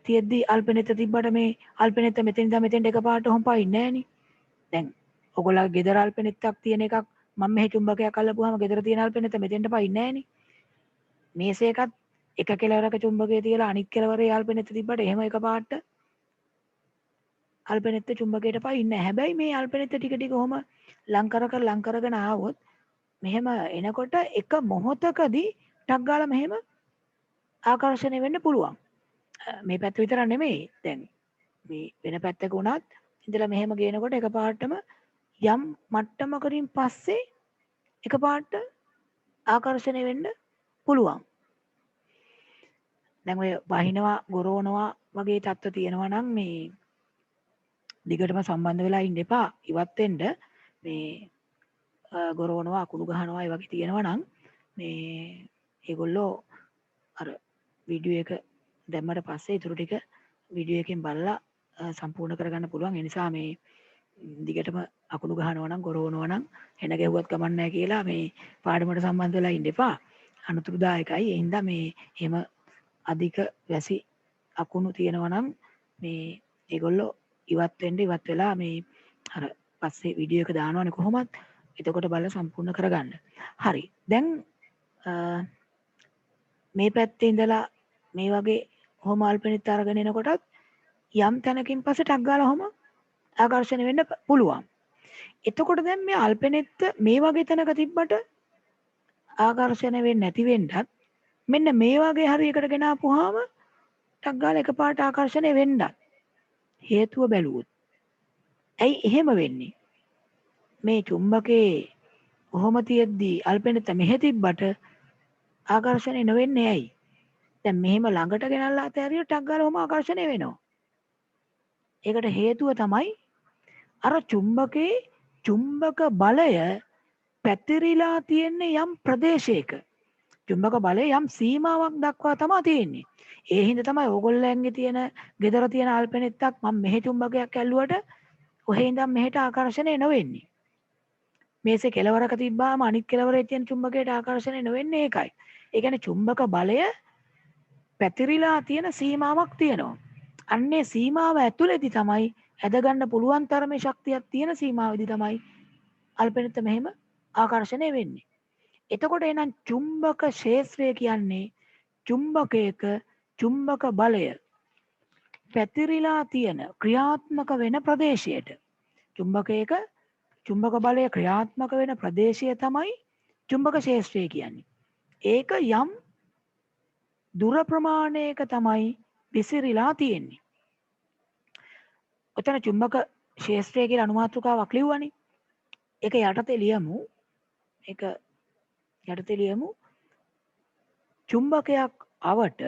තියෙද්දි අල්පෙනෙත් තිබ්බට මේ අල්පෙනෙත් මෙතෙන් ඉඳන් මෙතෙන්ට එකපාරට ඔහම පයින්නේ නැහනේ. දැන් ඔයගොල්ලෝ ගෙදර අල්පෙනෙත්තක් තියෙන එකක් මම මෙහි චුම්බකයක් අල්ලපුවාම ගෙදර තියෙන අල්පෙනෙත් මෙතෙන්ට පයින්නේ නැහනේ. මේසයකත් එක කෙලවරක චුම්බකය තියලා අනිත් කෙලවරේ අල්පෙනෙත් තිබ්බට එහෙම එකපාරට අල්පෙනෙත් චුම්බකයට පයින්නේ නැහැ. හැබැයි මේ අල්පෙනෙත් ටික ටික ඔහම ලං කරගෙන ආවොත් මෙහෙම එනකොට එක මොහොතකදී ටක් ගාලා මෙහෙම ආකර්ෂණය වෙන්න පුළුවන්. මේ පැත්ත විතර නෙමෙයි. දැන් මේ වෙන පැත්තක වුණත් ඉඳලා මෙහෙම ගේනකොට එකපාරටම යම් මට්ටමකින් පස්සේ එකපාරට ආකර්ෂණය වෙන්න පුළුවන්. දැන් ඔය වහිනවා ගොරවනවා වගේ තත්ත්ව තියෙනවා නම් මේ දිගටම සම්බන්ධ වෙලා ඉන්න එපා. ඉවත් වෙන්න මේ ගොරවනවා අකුණු ගහනවා ඒ වගේ තියෙනවා නම් මේ ඒගොල්ලෝ අර වීඩියෝ එක දැම්මට පස්සේ ඊටු ටික වීඩියෝ එකෙන් බලලා සම්පූර්ණ කරගන්න පුළුවන්. ඒ නිසා මේ දිගටම අකුණු ගහනවා නම් ගොරවනවා නම් හෙන ගැහුවත් කමක් නැහැ කියලා මේ පාඩමට සම්බන්ධ වෙලා ඉන්න එපා. අනුතුරුදායකයි. ඒ හින්දා මේ එහෙම අධික වැසි අකුණු තියෙනවා නම් මේ ඒගොල්ලෝ ඉවත් වෙලා මේ අර පස්සේ වීඩියෝ එක දානවනේ කොහොමත්. එතකොට බලලා සම්පූර්ණ කරගන්න. හරි. දැන් මේ පැත්තේ ඉඳලා මේ වගේ කොහොම අල්පෙනෙත් අරගෙන එනකොටත් යම් තැනකින් පස්සේ ටක් ගාලා කොහොම ආකර්ෂණය වෙන්න පුළුවන්. එතකොට දැන් මේ අල්පෙනෙත් මේ වගේ තැනක තිබ්බට ආකර්ෂණය වෙන්නේ නැති වෙන්නත් මෙන්න මේ වගේ හරියකට ගෙන ආපුවාම ටක් ගාලා එකපාරට ආකර්ෂණය වෙන්නත් හේතුව බැලුවොත් ඇයි එහෙම වෙන්නේ? මේ චුම්බකේ කොහොම තියෙද්දී අල්පෙනෙත මෙහෙ තිබ්බට ආකර්ෂණය නොවෙන්නේ ඇයි? දැන් මෙහෙම ළඟට ගෙනල්ලා අතහැරිය ටක් ගාලා ඔහොම ආකර්ෂණය වෙනවා. ඒකට හේතුව තමයි අර චුම්බකේ චුම්බක බලය පැතිරිලා තියෙන්නේ යම් ප්‍රදේශයක. චුම්බක බලය යම් සීමාවක් දක්වා තමයි තියෙන්නේ. ඒ හින්දා තමයි ඕගොල්ලන්ගේ තියෙන gedara තියෙන අල්පෙනෙත්තක් මම මෙහෙ චුම්බකයක් ඇල්ලුවට ඔහේ ඉඳන් මෙහෙට ආකර්ෂණය නොවෙන්නේ. මේසේ කෙලවරක තිබ්බාම අනිත් කෙලවරේ තියෙන චුම්බකයට ආකර්ෂණය නොවෙන්නේ ඒකයි. ඒ කියන්නේ චුම්බක බලය පැතිරිලා තියෙන සීමාවක් තියෙනවා. අන්නේ සීමාව ඇතුළේදී තමයි ඇදගන්න පුළුවන් තරමේ ශක්තියක් තියෙන සීමාවෙදී තමයි අල්පෙනෙත මෙහෙම ආකර්ෂණය වෙන්නේ. එතකොට එහෙනම් චුම්බක ක්ෂේත්‍රය කියන්නේ චුම්බකයක චුම්බක බලය පැතිරිලා තියෙන ක්‍රියාත්මක වෙන ප්‍රදේශයට. චුම්බකයක චුම්බක බලය ක්‍රියාත්මක වෙන ප්‍රදේශය තමයි චුම්බක ක්ෂේත්‍රය කියන්නේ. ඒක යම් දුර ප්‍රමාණයක තමයි විසිරිලා තියෙන්නේ. ඔතන චුම්බක ක්ෂේත්‍රය කියලා අනුමාතෘකාවක් ලිව්වනේ. ඒක යටතේ ලියමු. ඒක යටතේ ලියමු. චුම්බකයක් අවට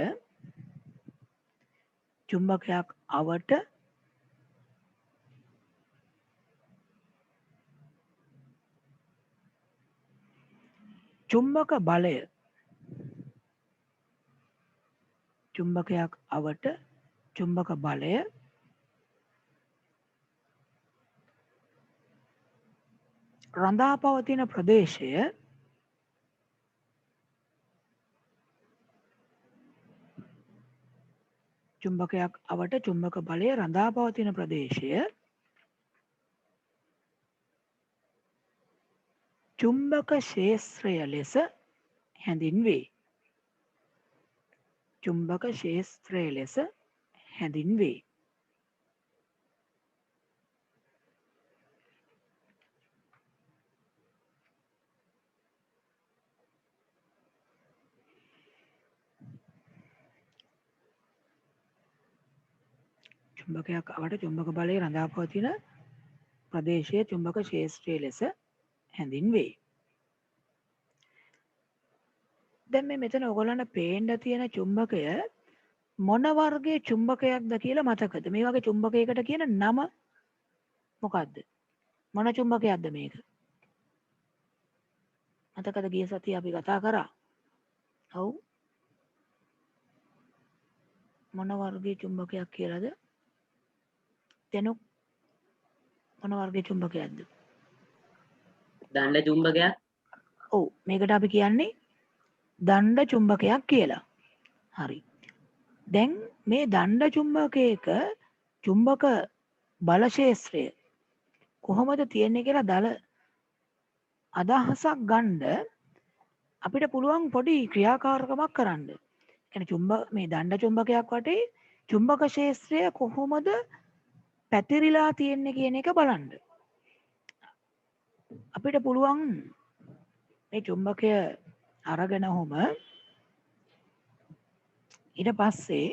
චුම්බක බලය චුම්බකයක් අවට චුම්බක බලය රඳා පවතින ප්‍රදේශය චුම්බකයක් අවට චුම්බක බලය රඳා පවතින ප්‍රදේශය චුම්බක ක්ෂේත්‍රය ලෙස හැඳින්වේ. චුම්බක ක්ෂේත්‍රය ලෙස හැඳින්වේ. චුම්බකයක් අවට චුම්බක බලය රඳා පවතින ප්‍රදේශයේ චුම්බක ක්ෂේත්‍රය ලෙස හැඳින්වේ. දැන් මේ මෙතන ඔයගොල්ලන්ට පේන්න තියෙන චුම්බකය මොන වර්ගයේ චුම්බකයක්ද කියලා මතකද? මේ වගේ චුම්බකයකට කියන නම මොකද්ද? මොන චුම්බකයක්ද මේක? මතකද ගිය සතියේ අපි කතා කරා? ඔව්. මොන වර්ගයේ චුම්බකයක් කියලාද? තෙනුක් මොන වර්ගයේ චුම්බකයක්ද? දණ්ඩ චුම්බකයක්. ඔව් මේකට අපි කියන්නේ දණ්ඩ චුම්බකයක් කියලා. හරි. දැන් මේ දණ්ඩ චුම්බකයක චුම්බක බල ක්ෂේත්‍රය කොහොමද තියෙන්නේ කියලා දල අදහසක් ගන්න අපිට පුළුවන් පොඩි ක්‍රියාකාරකමක් කරන්න. කියන්නේ මේ දණ්ඩ චුම්බකයක් වටේ චුම්බක ක්ෂේත්‍රය කොහොමද පැතිරිලා තියෙන්නේ කියන එක බලන්න. අපිට පුළුවන් මේ චුම්බකය අරගෙන ඔහොම ඊට පස්සේ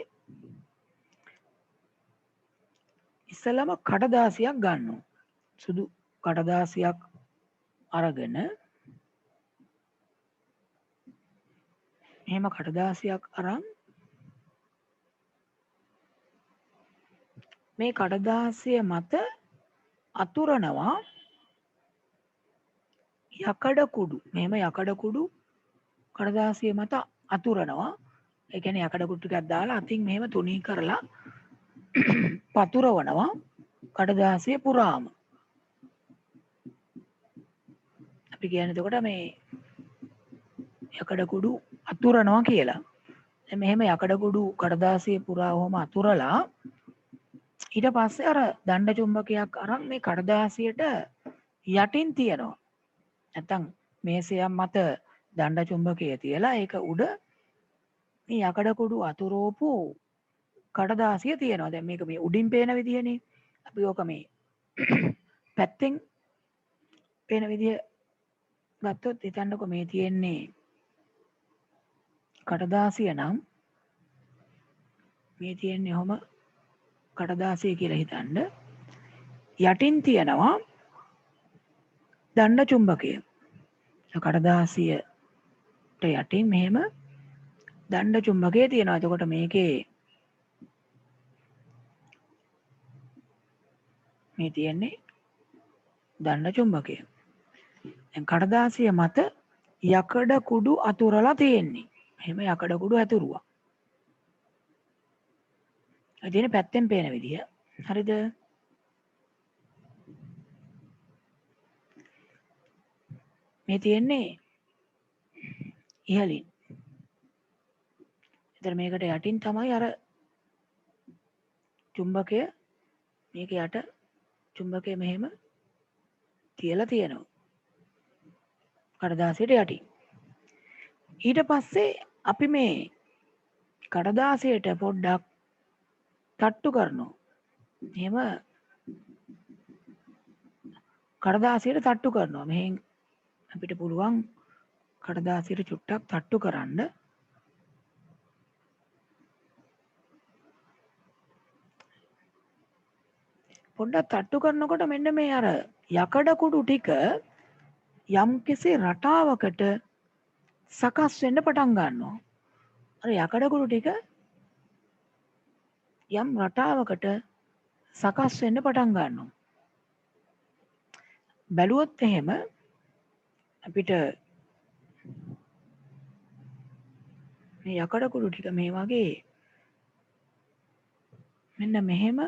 ඉස්සලම කඩදාසියක් ගන්නවා. සුදු කඩදාසියක් අරගෙන එහෙම කඩදාසියක් අරන් මේ කඩදාසිය මත අතුරනවා යකඩ කුඩු. මෙහෙම යකඩ කුඩු කඩදාසිය මත අතුරනවා. ඒ කියන්නේ යකඩ කුඩු ටිකක් දාලා අතින් මෙහෙම තුනී කරලා පතුරවනවා කඩදාසිය පුරාම. අපි කියන්නේ එතකොට මේ යකඩ කුඩු අතුරනවා කියලා. දැන් මෙහෙම යකඩ කුඩු කඩදාසිය පුරා වහම අතුරලා ඊට පස්සේ අර දණ්ඩ චුම්බකයක් අරන් මේ කඩදාසියට යටින් තියනවා. නැත්තම් මේසයක් මත දණ්ඩ චුම්බකය තියලා ඒක උඩ මේ යකඩ කුඩු අතුරෝපු කඩදාසිය තියෙනවා. දැන් මේක මේ උඩින් පේන විදිහනේ. අපි ඕක මේ පැත්තෙන් පේන විදිහ ගත්තොත් හිතන්නකො මේ තියෙන්නේ කඩදාසිය නම් මේ තියෙන්නේ ඔහොම කඩදාසිය කියලා හිතන්න. යටින් තියෙනවා දණ්ඩ චුම්බකය. කඩදාසියට යටින් මෙහෙම දණ්ඩ චුම්බකය තියෙනවා. එතකොට මේකේ මේ තියෙන්නේ දණ්ඩ චුම්බකය. දැන් කඩදාසිය මත යකඩ කුඩු අතුරලා තියෙන්නේ. මෙහෙම යකඩ කුඩු අතුරුවා. ඒ තියෙන පැත්තෙන් පේන විදිය. හරිද? මේ තියෙන්නේ ඉහළින්. එතන මේකට යටින් තමයි අර චුම්බකය මේක යට චුම්බකය මෙහෙම තියලා තියෙනවා. කඩදාසියට යටින්. ඊට පස්සේ අපි මේ කඩදාසියට පොඩ්ඩක් තට්ටු කරනවා. එහෙම කඩදාසියට තට්ටු කරනවා. මෙහෙන් අපිට පුළුවන් කඩදාසියට චුට්ටක් තට්ටු කරන්න. පොඩ්ඩක් තට්ටු කරනකොට මෙන්න මේ අර යකඩ කුඩු ටික යම්කිසි රටාවකට සකස් වෙන්න පටන් ගන්නවා. අර යකඩ කුඩු ටික යම් රටාවකට සකස් වෙන්න පටන් ගන්නවා. බැලුවොත් එහෙම අපිට මේ යකඩ කුඩු ටික මේ වගේ මෙන්න මෙහෙම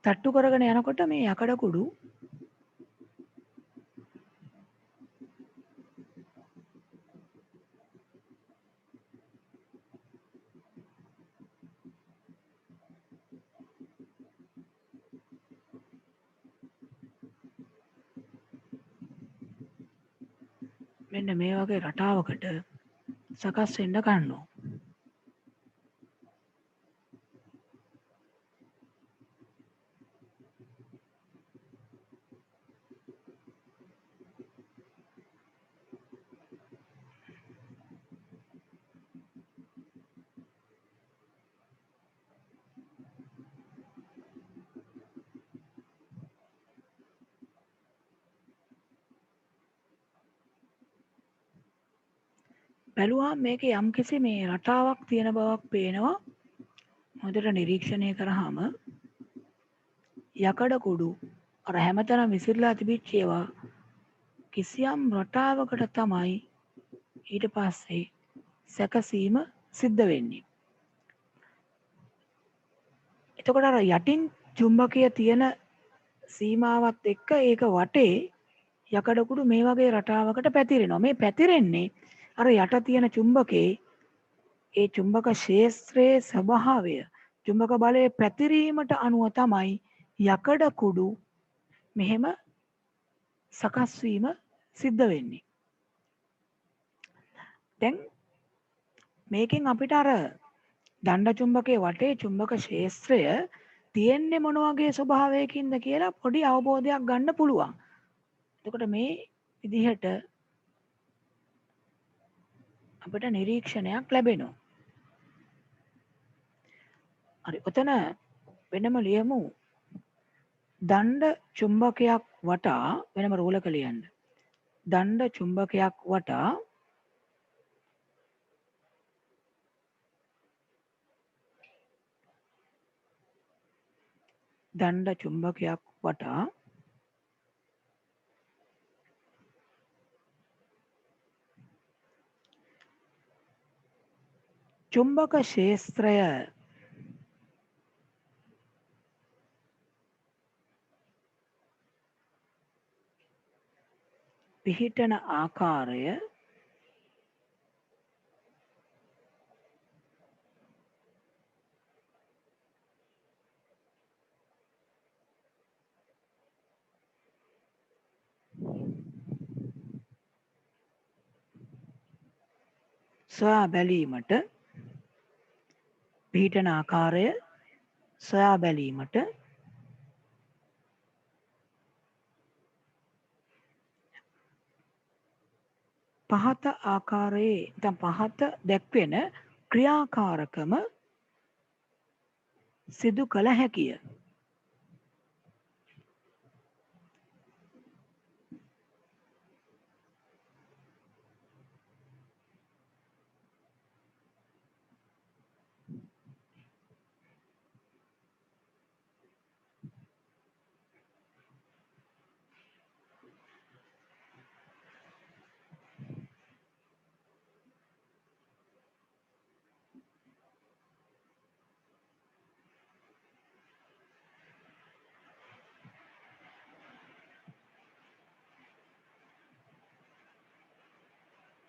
තට්ටු කරගෙන යනකොට මේ යකඩ කුඩු මෙන්න මේ වගේ රටාවකට සකස් වෙන්න ගන්නවා. බැලුවාම මේකේ යම්කිසි මේ රටාවක් තියෙන බවක් පේනවා. හොඳට නිරීක්ෂණය කරාම යකඩ කුඩු අර හැමතැනම විසිරලා තිබිච්ච ඒවා කිසියම් රටාවකට තමයි ඊට පස්සේ සැකසීම සිද්ධ වෙන්නේ. එතකොට අර යටින් චුම්බකය තියෙන සීමාවත් එක්ක ඒක වටේ යකඩ කුඩු මේ වගේ රටාවකට පැතිරෙනවා. මේ පැතිරෙන්නේ අර යට තියෙන චුම්බකේ ඒ චුම්බක ක්ෂේත්‍රයේ ස්වභාවය චුම්බක බලයේ පැතිරීමට අනුව තමයි යකඩ කුඩු මෙහෙම සකස් වීම සිද්ධ වෙන්නේ. දැන් මේකෙන් අපිට අර දණ්ඩ චුම්බකයේ වටේ චුම්බක ක්ෂේත්‍රය තියෙන්නේ මොන වගේ ස්වභාවයකින්ද කියලා පොඩි අවබෝධයක් ගන්න පුළුවන්. එතකොට මේ විදිහට අපිට නිරීක්ෂණයක් ලැබෙනවා. හරි. ඔතන වෙනම ලියමු දණ්ඩ චුම්බකයක් වටා වෙනම රූලක ලියන්න. දණ්ඩ චුම්බකයක් වටා දණ්ඩ චුම්බකයක් වටා චුම්බක ක්ෂේත්‍රය පිහිටන ආකාරය සොයා බැලීමට පිහිටන ආකාරය සොයා බැලීමට පහත ආකාරයේ නැත්නම් පහත දැක්වෙන ක්‍රියාකාරකම සිදු කළ හැකිය.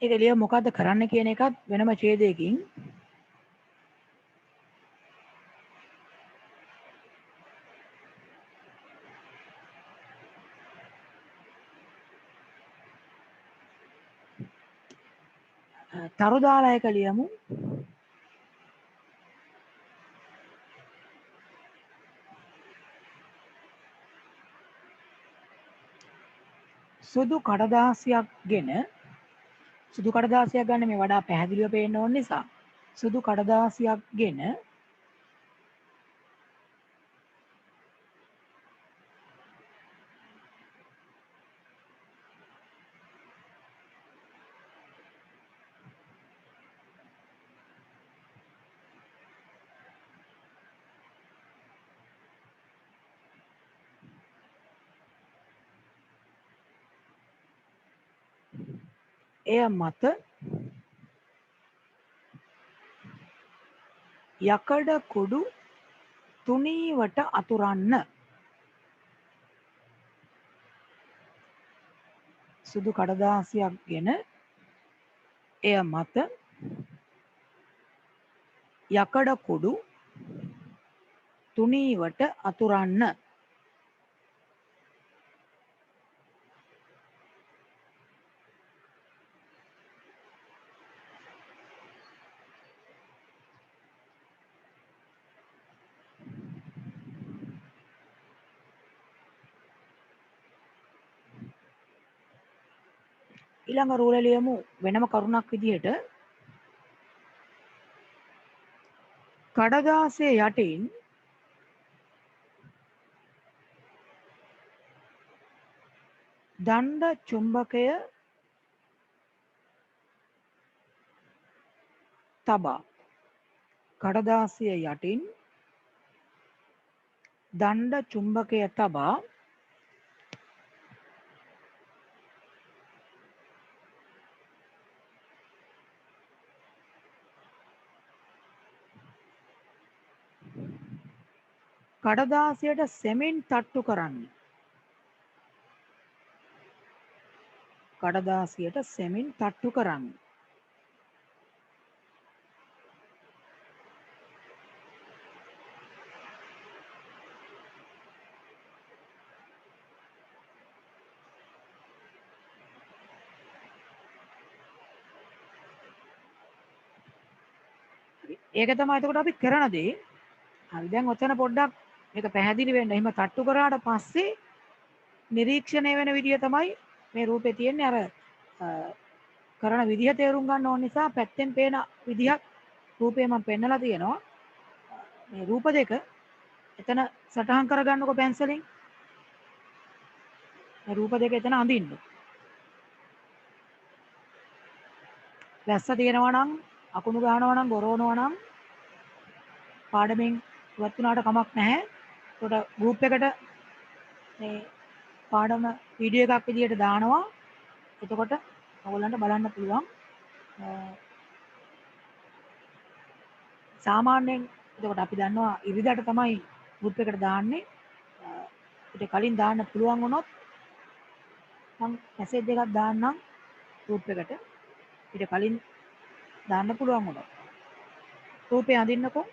ඒක එළිය මොකද්ද කරන්න කියන එකත් වෙනම ඡේදයකින් තරු දාලා එක ලියමු. සුදු කඩදාසියක් ගෙන සුදු කඩදාසියක් ගන්න මේ වඩා පැහැදිලිව පේන්න ඕන නිසා සුදු කඩදාසියක් ගෙන එය මත යකඩ කුඩු තුනීවට අතුරන්න. සුදු කඩදාසියක් ගෙන එය මත යකඩ කුඩු තුනීවට අතුරන්න. ඊළඟ රූල ලියමු වෙනම කරුණක් විදිහට කඩදාසිය යටින් දණ්ඩ චුම්බකය තබා කඩදාසිය යටින් දණ්ඩ චුම්බකය තබා කඩදාසියට සෙමින් තට්ටු කරන්න. කඩදාසියට සෙමින් තට්ටු කරන්න. ඒක තමයි එතකොට අපි කරන දේ. හරි දැන් ඔතන පොඩ්ඩක් මේක පැහැදිලි වෙන්න. එහෙම තට්ටු කරාට පස්සේ නිරීක්ෂණය වෙන විදිය තමයි මේ රූපේ තියෙන්නේ. අර කරන විදිහ තේරුම් ගන්න ඕන නිසා පැත්තෙන් පේන විදිහක් රූපේ මම පෙන්නලා තියෙනවා. මේ රූප දෙක එතන සටහන් කරගන්නකො පැන්සලෙන්. මේ රූප දෙක එතන අඳින්න. වැස්ස තියෙනවා නම් අකුණු ගහනවා නම් ගොරවනවා නම් පාඩමෙන් ඉවත් වුණාට කමක් නැහැ. ඒකට ගෲප් එකට මේ පාඩම වීඩියෝ එකක් විදියට දානවා. එතකොට ඔයගොල්ලන්ට බලන්න පුළුවන්. සාමාන්‍යයෙන් එතකොට අපි දන්නවා ඉරිදට තමයි ගෲප් එකට දාන්නේ. ඊට කලින් දාන්න පුළුවන් වුණොත් මම මැසේජ් එකක් දාන්නම් ගෲප් එකට. ඊට කලින් දාන්න පුළුවන් වුණොත්. රූපේ අඳින්නකෝ.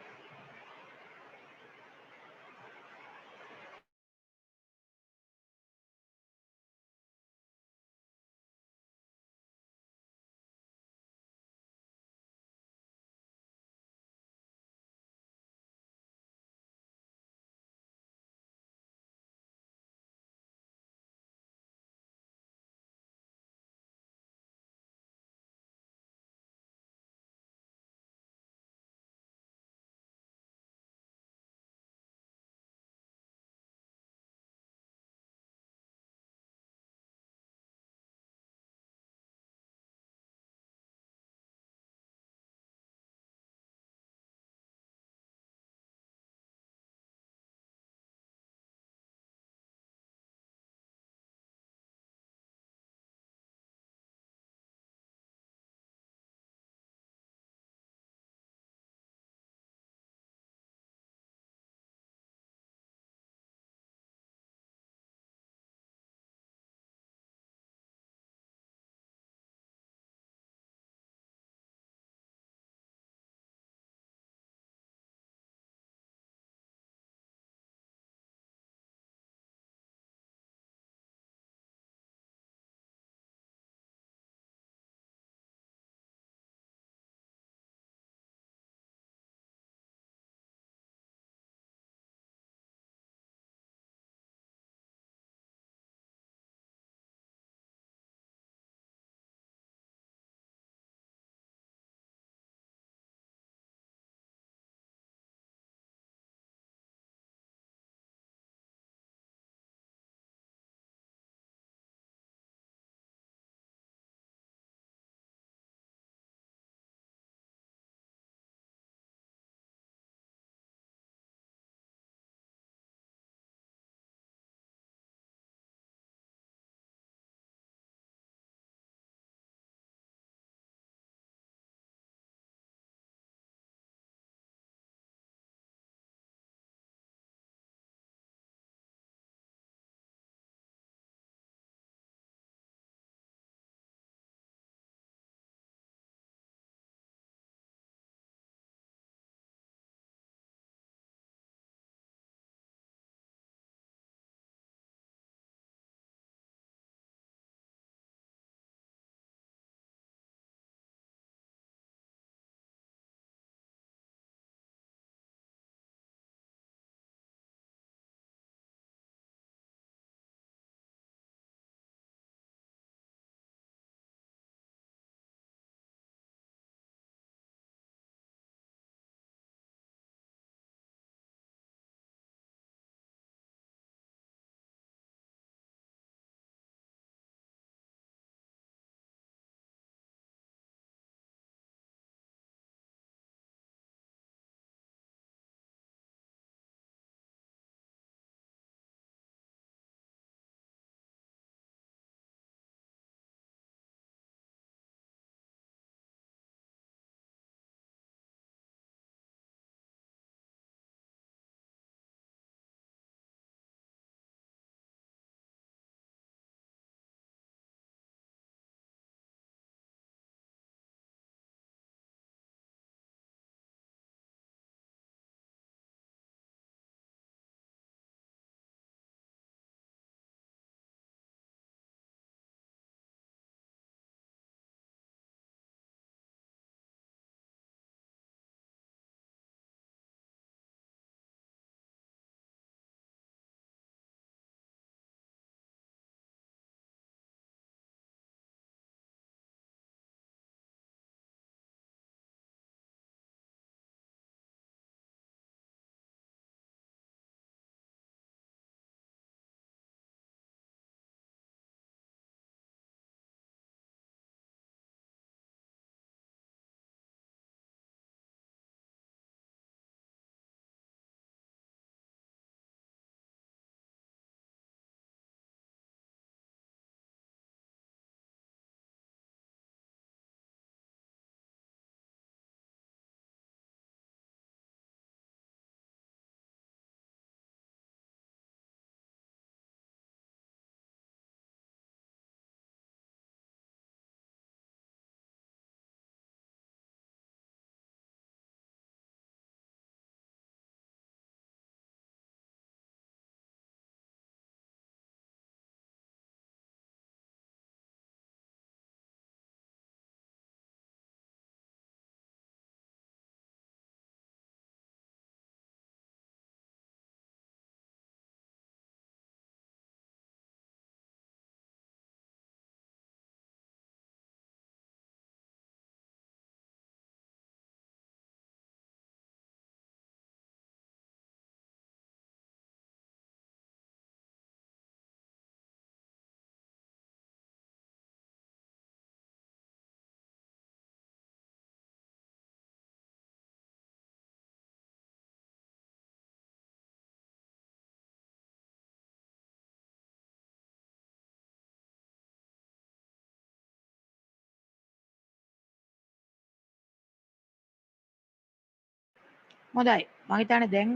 හොඳයි. මම හිතන්නේ දැන්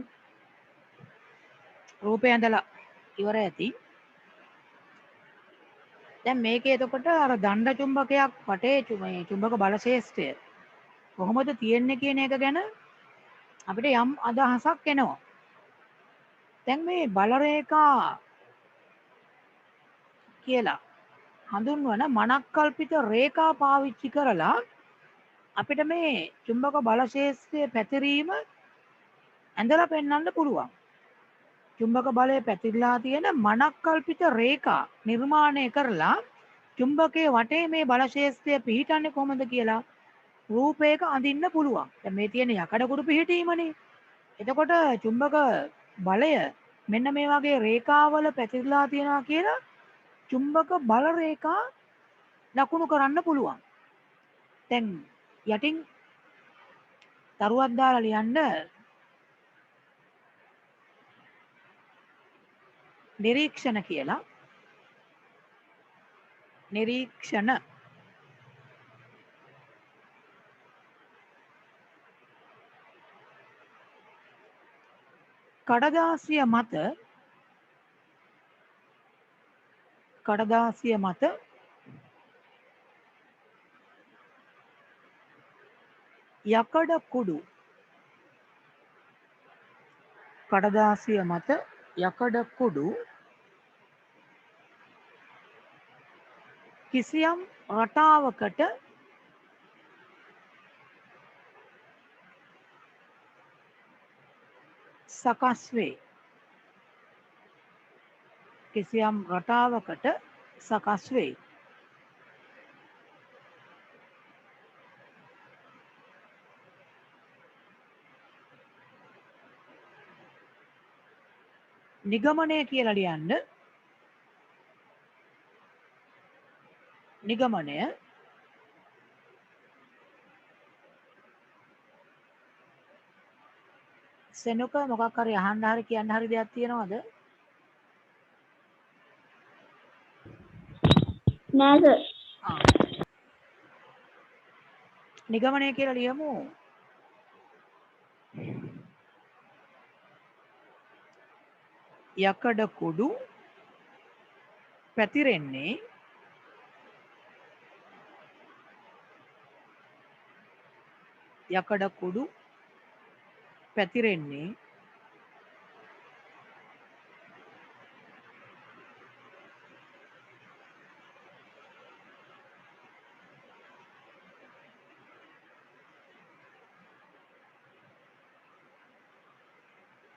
රූපය ඇඳලා ඉවර ඇති. දැන් මේකේ එතකොට අර දණ්ඩ චුම්බකයක් වටේ මේ චුම්බක බල ශේෂ්ත්‍රය කොහොමද තියෙන්නේ කියන එක ගැන අපිට යම් අදහසක් එනවා. දැන් මේ බල රේඛා කියලා හඳුන්වන මනක්කල්පිත රේඛා පාවිච්චි කරලා අපිට මේ චුම්බක බල ශේෂ්ත්‍රයේ පැතිරීම ඇඳලා පෙන්වන්න පුළුවන්. චුම්බක බලය පැතිරලා තියෙන මනක්කල්පිත රේඛා නිර්මාණය කරලා චුම්බකයේ වටේ මේ බල ශේෂ්ත්‍රය පිහිටන්නේ කොහොමද කියලා රූපයක අඳින්න පුළුවන්. දැන් මේ තියෙන යකඩ කුඩු පිහිටීමනේ. එතකොට චුම්බක බලය මෙන්න මේ වගේ රේඛාවල පැතිරලා තියෙනවා කියලා චුම්බක බල රේඛා ලකුණු කරන්න පුළුවන්. දැන් යටින් තරුවක් දාලා ලියන්න නිරීක්ෂණ කියලා. නිරීක්ෂණ කඩදාසිය මත යකඩ කුඩු කඩදාසිය මත යකඩ කුඩු කිසියම් රටාවකට සකස් වේ. කිසියම් රටාවකට සකස් වේ. නිගමනය කියලා ලියන්න. නිගමනය සෙනුක මොකක් හරි අහන්න හරි කියන්න හරි දෙයක් තියෙනවද? නෑ සර්. නිගමනය කියලා ලියමු. යකඩ කුඩු පැතිරෙන්නේ යකඩ කුඩු පැතිරෙන්නේ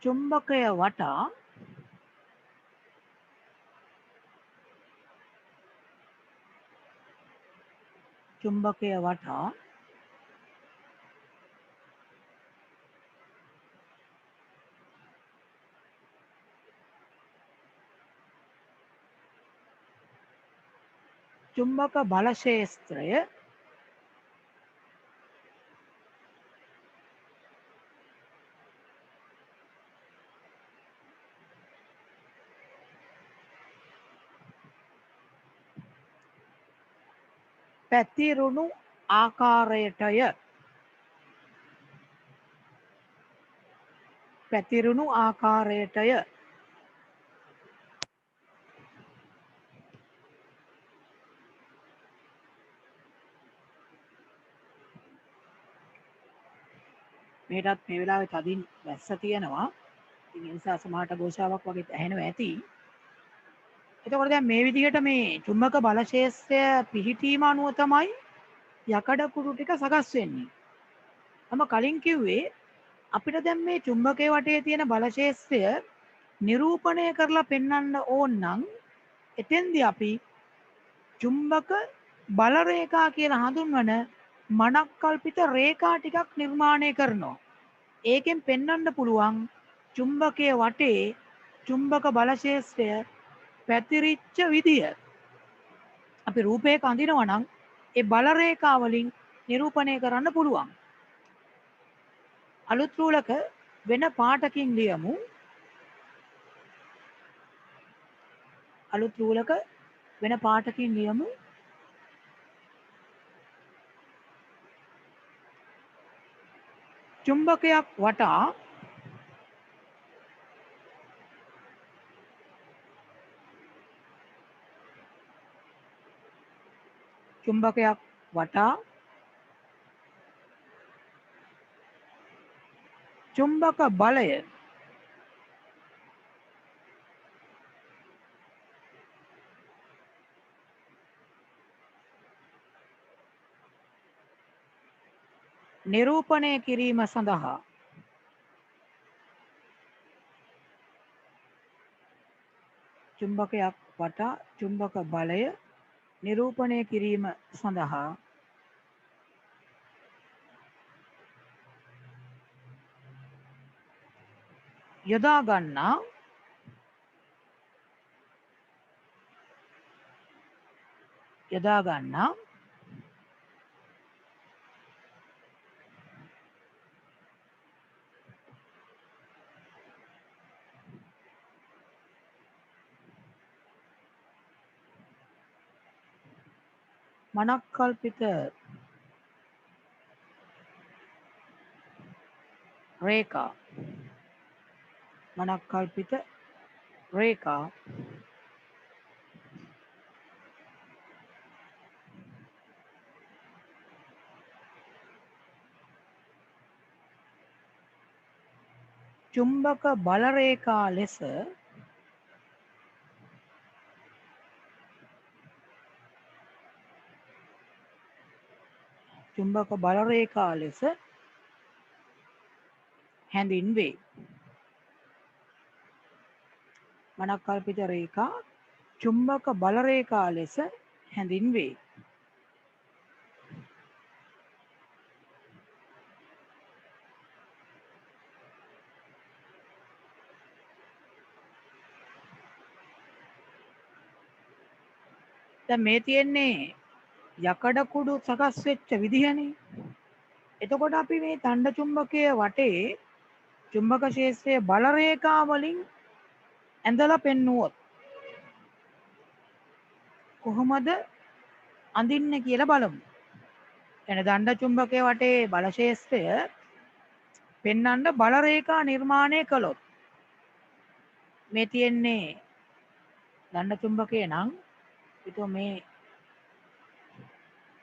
චුම්බකය වටා චුම්බක බල ශේෂ්ත්‍රය පැතිරුණු ආකාරයටය. පැතිරුණු ආකාරයටය. මේකත් මේ වෙලාවේ තදින් වැස්ස තියෙනවා. ඉතින් ඒ නිසා සමහරට ഘോഷාවක් වගේ ඇහෙනවා ඇති. එතකොට දැන් මේ විදිහට මේ චුම්බක බල ශේෂ්ත්‍රය පිහිටීම අනුව තමයි යකඩ කුඩු ටික සකස් වෙන්නේ. මම කලින් කිව්වේ අපිට දැන් මේ චුම්බකයේ වටේ තියෙන බල ශේෂ්ත්‍රය නිරූපණය කරලා පෙන්වන්න ඕන නම් එතෙන්දී අපි චුම්බක බල රේඛා කියලා හඳුන්වන මනක්කල්පිත රේඛා ටිකක් නිර්මාණය කරනවා. ඒකෙන් පෙන්වන්න පුළුවන් චුම්බකයේ වටේ චුම්බක බල ශේෂ්ත්‍රය පැතිරිච්ච විදිය. අපි රූපයක අඳිනවා නම් ඒ බල රේඛා වලින් නිරූපණය කරන්න පුළුවන්. අලුත් රූලක වෙන පාටකින් ලියමු. අලුත් රූලක වෙන පාටකින් ලියමු. චුම්බකයක් වටා චුම්බකයක් වටා චුම්බක බලය නිරූපණය කිරීම සඳහා චුම්බකයක් වටා චුම්බක බලය නිරූපණය කිරීම සඳහා යොදා ගන්නා මනක්කල්පිත රේඛා චුම්බක බල රේඛා ලෙස හැඳින්වේ. මනක්කල්පිත රේඛා චුම්බක බල රේඛා ලෙස හැඳින්වේ. දැන් මේ තියෙන්නේ යකඩ කුඩු සකස් වෙච්ච විදිහනේ. එතකොට අපි මේ දණ්ඩ චුම්බකයේ වටේ චුම්බක ක්ෂේත්‍රයේ බල රේඛා වලින් ඇඳලා පෙන්නුවොත් කොහොමද අඳින්නේ කියලා බලමු. එන දණ්ඩ චුම්බකයේ වටේ බල ක්ෂේත්‍රය පෙන්වන්න බල රේඛා නිර්මාණය කළොත් මේ තියෙන්නේ දණ්ඩ චුම්බකයේ නම් ඊට මේ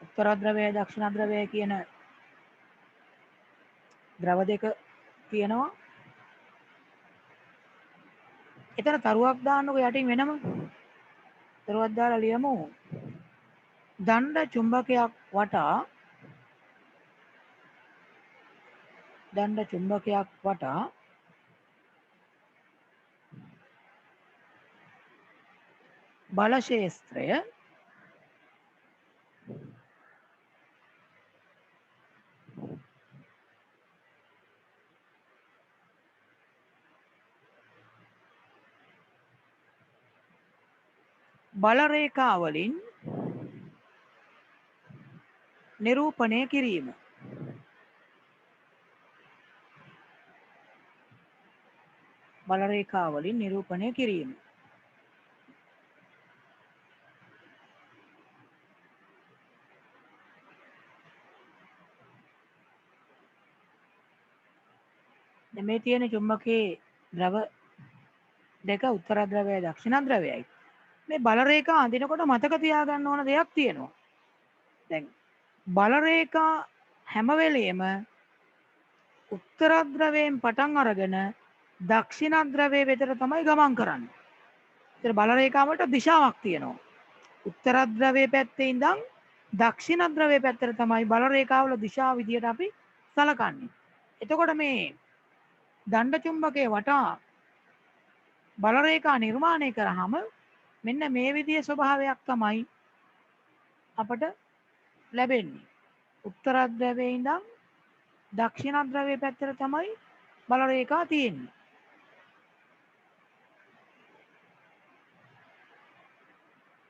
උත්තර ද්‍රවය දක්ෂිණ ද්‍රවය කියන ද්‍රව දෙක තියෙනවා. එතන තරුවක් දාන්නකො යටින් වෙනම තරුවක් දාලා ලියමු දණ්ඩ චුම්බකයක් වටා බල ක්ෂේත්‍රය බල රේඛා වලින් නිරූපණය කිරීම. බල රේඛා වලින් නිරූපණය කිරීම. මේ තියෙන චුම්බකයේ ද්‍රව දෙක උත්තර ද්‍රවයයි දක්ෂිණ ද්‍රවයයි. මේ බල රේඛා අඳිනකොට මතක තියාගන්න ඕන දෙයක් තියෙනවා. දැන් බල රේඛා හැම වෙලෙම උත්තර ද්‍රවයෙන් පටන් අරගෙන දක්ෂිණ ද්‍රවයේ වෙතට තමයි ගමන් කරන්නේ. ඒතර බල රේඛාවට දිශාවක් තියෙනවා. උත්තර ද්‍රවයේ පැත්තේ ඉඳන් දක්ෂිණ ද්‍රවයේ පැත්තට තමයි බල රේඛාවල දිශාව විදියට අපි සලකන්නේ. එතකොට මේ දණ්ඩ චුම්බකයේ වටා බල රේඛා නිර්මාණය කරාම මෙන්න මේ විදිහේ ස්වභාවයක් තමයි අපට ලැබෙන්නේ. උත්තර ද්‍රවයේ ඉඳන් දක්ෂිණ ද්‍රවයේ පැත්තට තමයි බල රේඛා තියෙන්නේ.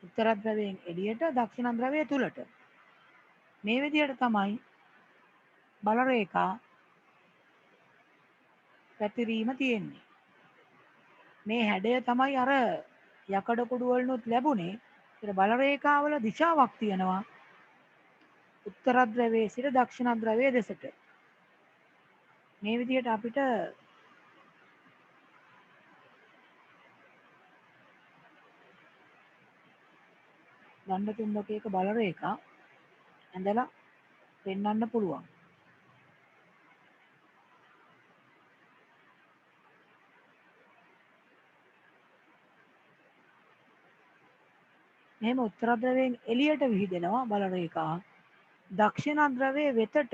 උත්තර ද්‍රවයෙන් එළියට දක්ෂිණ ද්‍රවය තුලට මේ විදිහට තමයි බල රේඛා පැතිරීම තියෙන්නේ. මේ හැඩය තමයි අර යකඩ කුඩු වලිනුත් ලැබුණේ. ඒතර බල රේඛාවල දිශාවක් තියෙනවා. උත්තර ද්‍රවයේ සිට දක්ෂිණ ද්‍රවයේ දෙසට. මේ විදිහට අපිට දණ්ඩ චුම්බකයක බල රේඛා ඇඳලා පෙන්වන්න පුළුවන්. මෙහෙම උත්තර ධ්‍රවයෙන් එළියට විහිදෙනවා බල රේඛා. දක්ෂිණ ධ්‍රවයේ වෙතට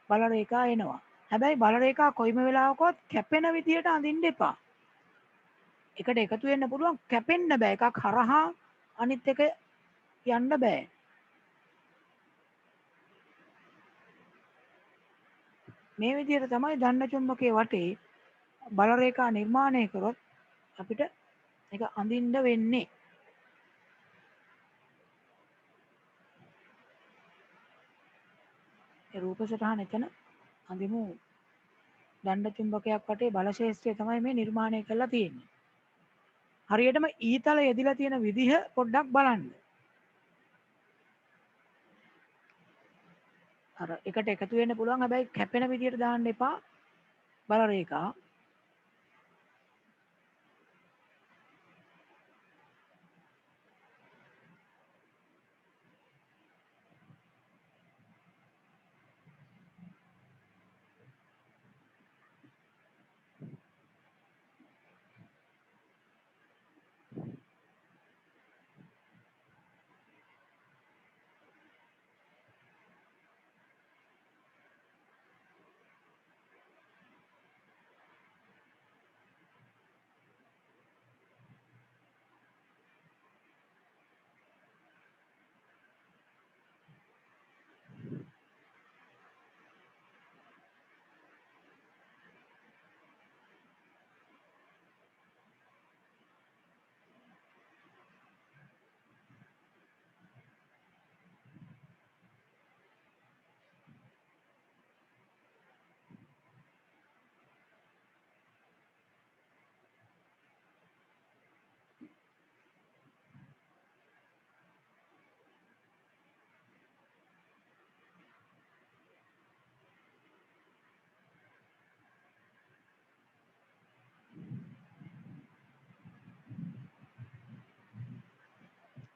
බල රේඛා එනවා. හැබැයි බල රේඛා කොයිම වෙලාවකවත් කැපෙන විදියට අඳින්න එපා. එකට එකතු වෙන්න පුළුවන්, කැපෙන්න බෑ. එකක් හරහා අනිත් එක යන්න බෑ. මේ විදිහට තමයි දණ්ඩ චුම්බකයේ වටේ බල රේඛා නිර්මාණය කරොත් අපිට ඒක අඳින්න වෙන්නේ. ඒ රූප සටහන එතන අඳිමු. දණ්ඩ චුම්බකයක් වටේ බල ශේෂ්ත්‍රය තමයි මේ නිර්මාණය කරලා තියෙන්නේ. හරියටම ඊතල යෙදිලා තියෙන විදිහ පොඩ්ඩක් බලන්න. අර එකට එකතු වෙන්න පුළුවන්, හැබැයි කැපෙන විදියට දාන්න එපා බල රේඛා.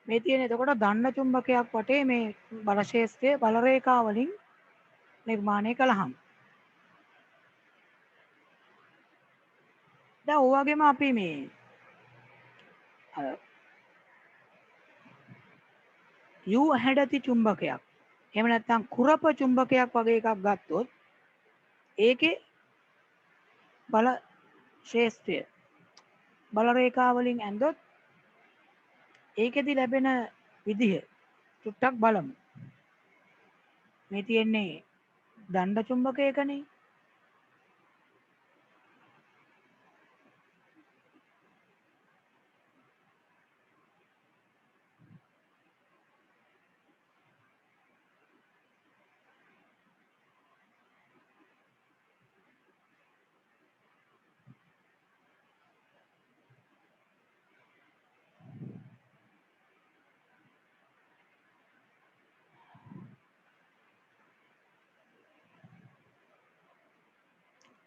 මේ තියෙන එතකොට දණ්ඩ චුම්බකයක් වටේ මේ බල ශේෂ්ත්‍රය බල රේඛා වලින් නිර්මාණය කළාම දැන් ඔය වගේම අපි මේ අර යු හැඩති චුම්බකයක් එහෙම නැත්නම් කුරප චුම්බකයක් වගේ එකක් ගත්තොත් ඒකේ බල ශේෂ්ත්‍රය බල රේඛා වලින් ඇඳොත් ඒකෙදි ලැබෙන විදිහ චුට්ටක් බලමු. මේ තියෙන්නේ දණ්ඩ චුම්බකයකනේ.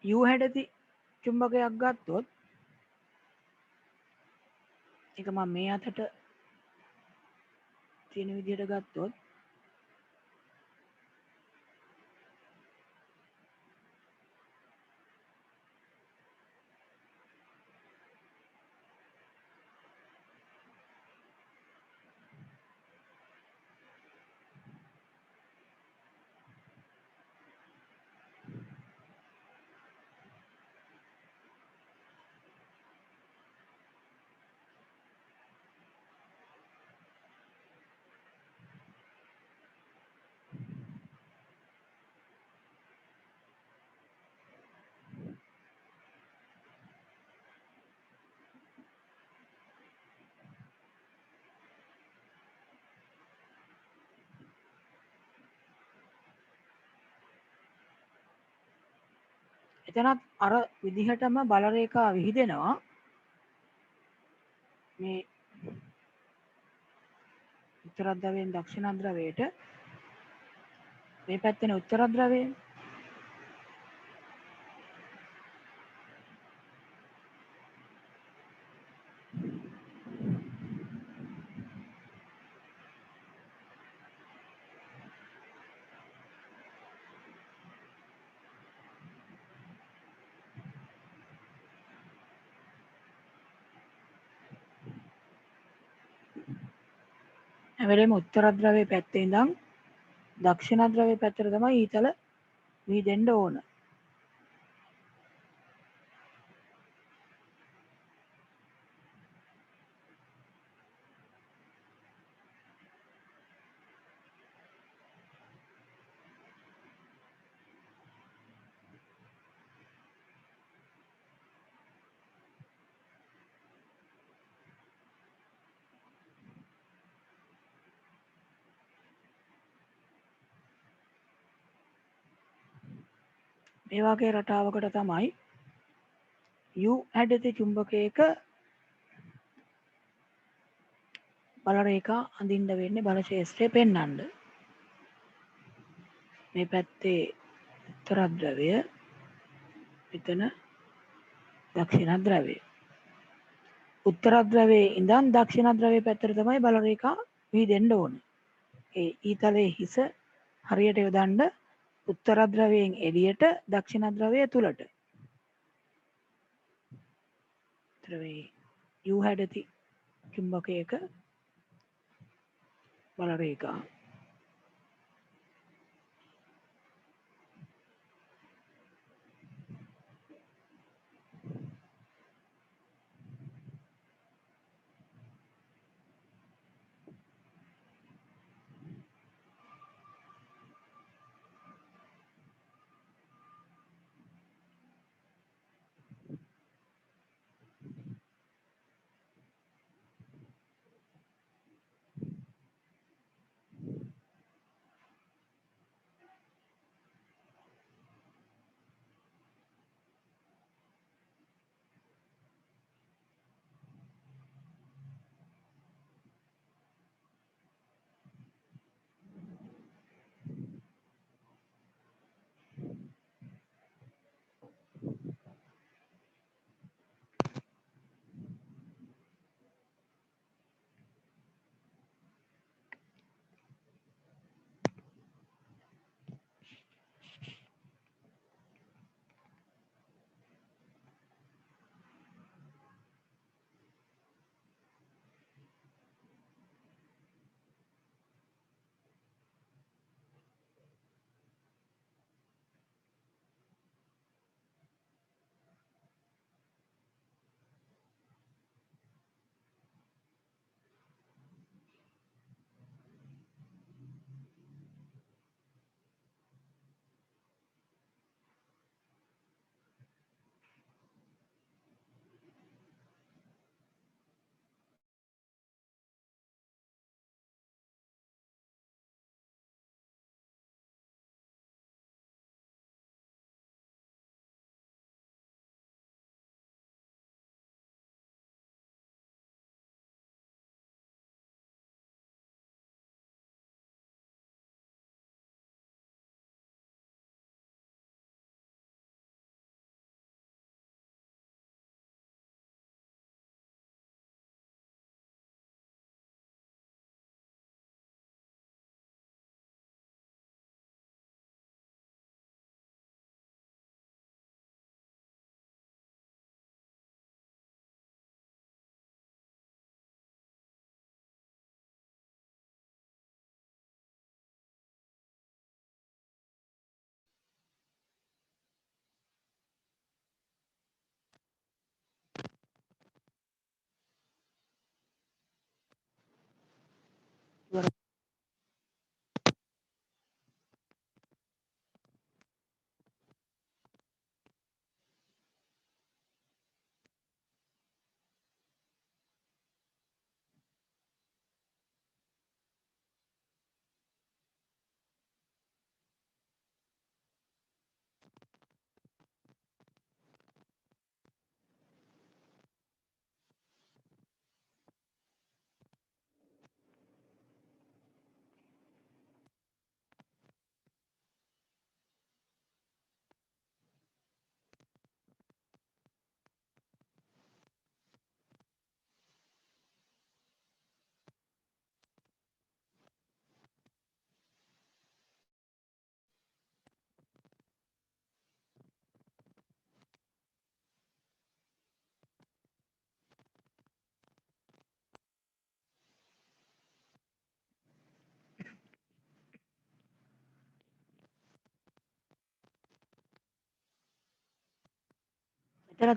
යු හැඩති චුම්බකයක් ගත්තොත් ඒක මම මේ අතට තියෙන විදිහට ගත්තොත් එතනත් අර විදිහටම බල රේඛා විහිදෙනවා. මේ උත්තර ධ්‍රවයෙන් දක්ෂිණ ධ්‍රවයට මේ පැත්තේ උත්තර ධ්‍රවය හැම වෙලේම උත්තර ද්‍රවයේ පැත්තේ ඉඳන් දක්ෂිණ ද්‍රවයේ පැත්තට තමයි ඊතල වීදෙන්න ඕන. මේ වගේ රටාවකට තමයි U හැඩති චුම්බකයක බල රේඛා අඳින්න වෙන්නේ බල ශේෂ්ත්‍රය පෙන්වන්න. මේ පැත්තේ උත්තර ද්‍රවය, මෙතන දක්ෂිණ ද්‍රවය. උත්තර ද්‍රවයේ ඉඳන් දක්ෂිණ ද්‍රවයේ පැත්තට තමයි බල රේඛා වීදෙන්න ඕනේ. ඒ ඊතලයේ හිස හරියට යොදන්න උත්තර ද්‍රවයෙන් එළියට දක්ෂිණ ද්‍රවය තුලට. ද්‍රවයේ U හැඩති චුම්බකයක බල රේඛා එතන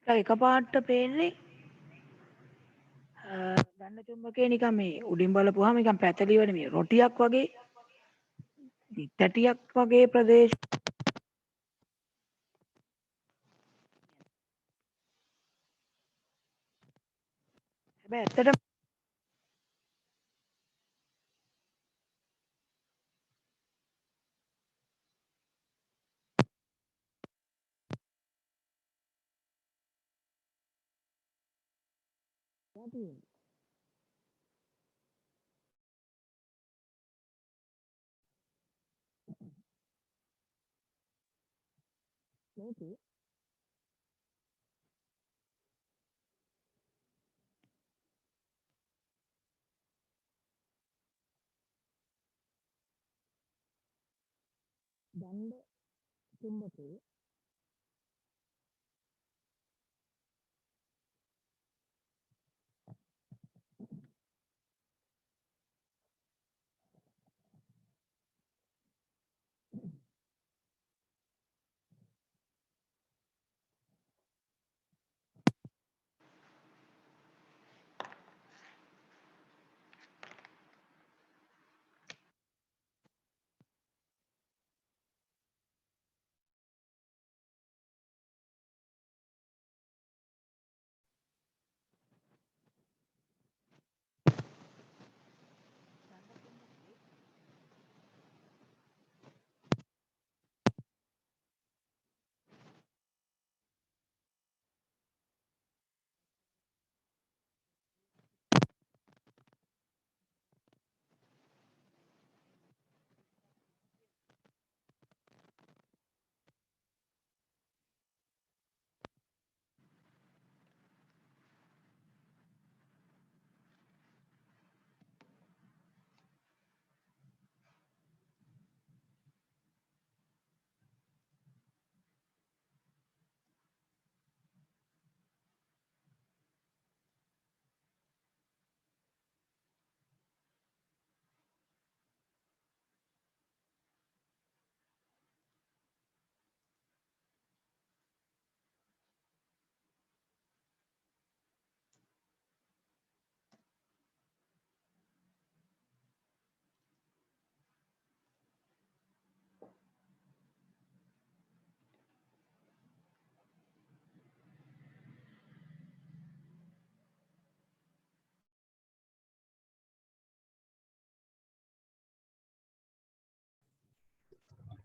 එකපාරට පේන්නේ දන්න චුම්බකේ නිකන් මේ උඩින් බලපුවාම නිකන් පැතලි වෙන මේ රොටියක් වගේ තැටියක් වගේ ප්‍රදේශ හැබැයි ඇත්තටම දණ්ඩ චුම්බකේ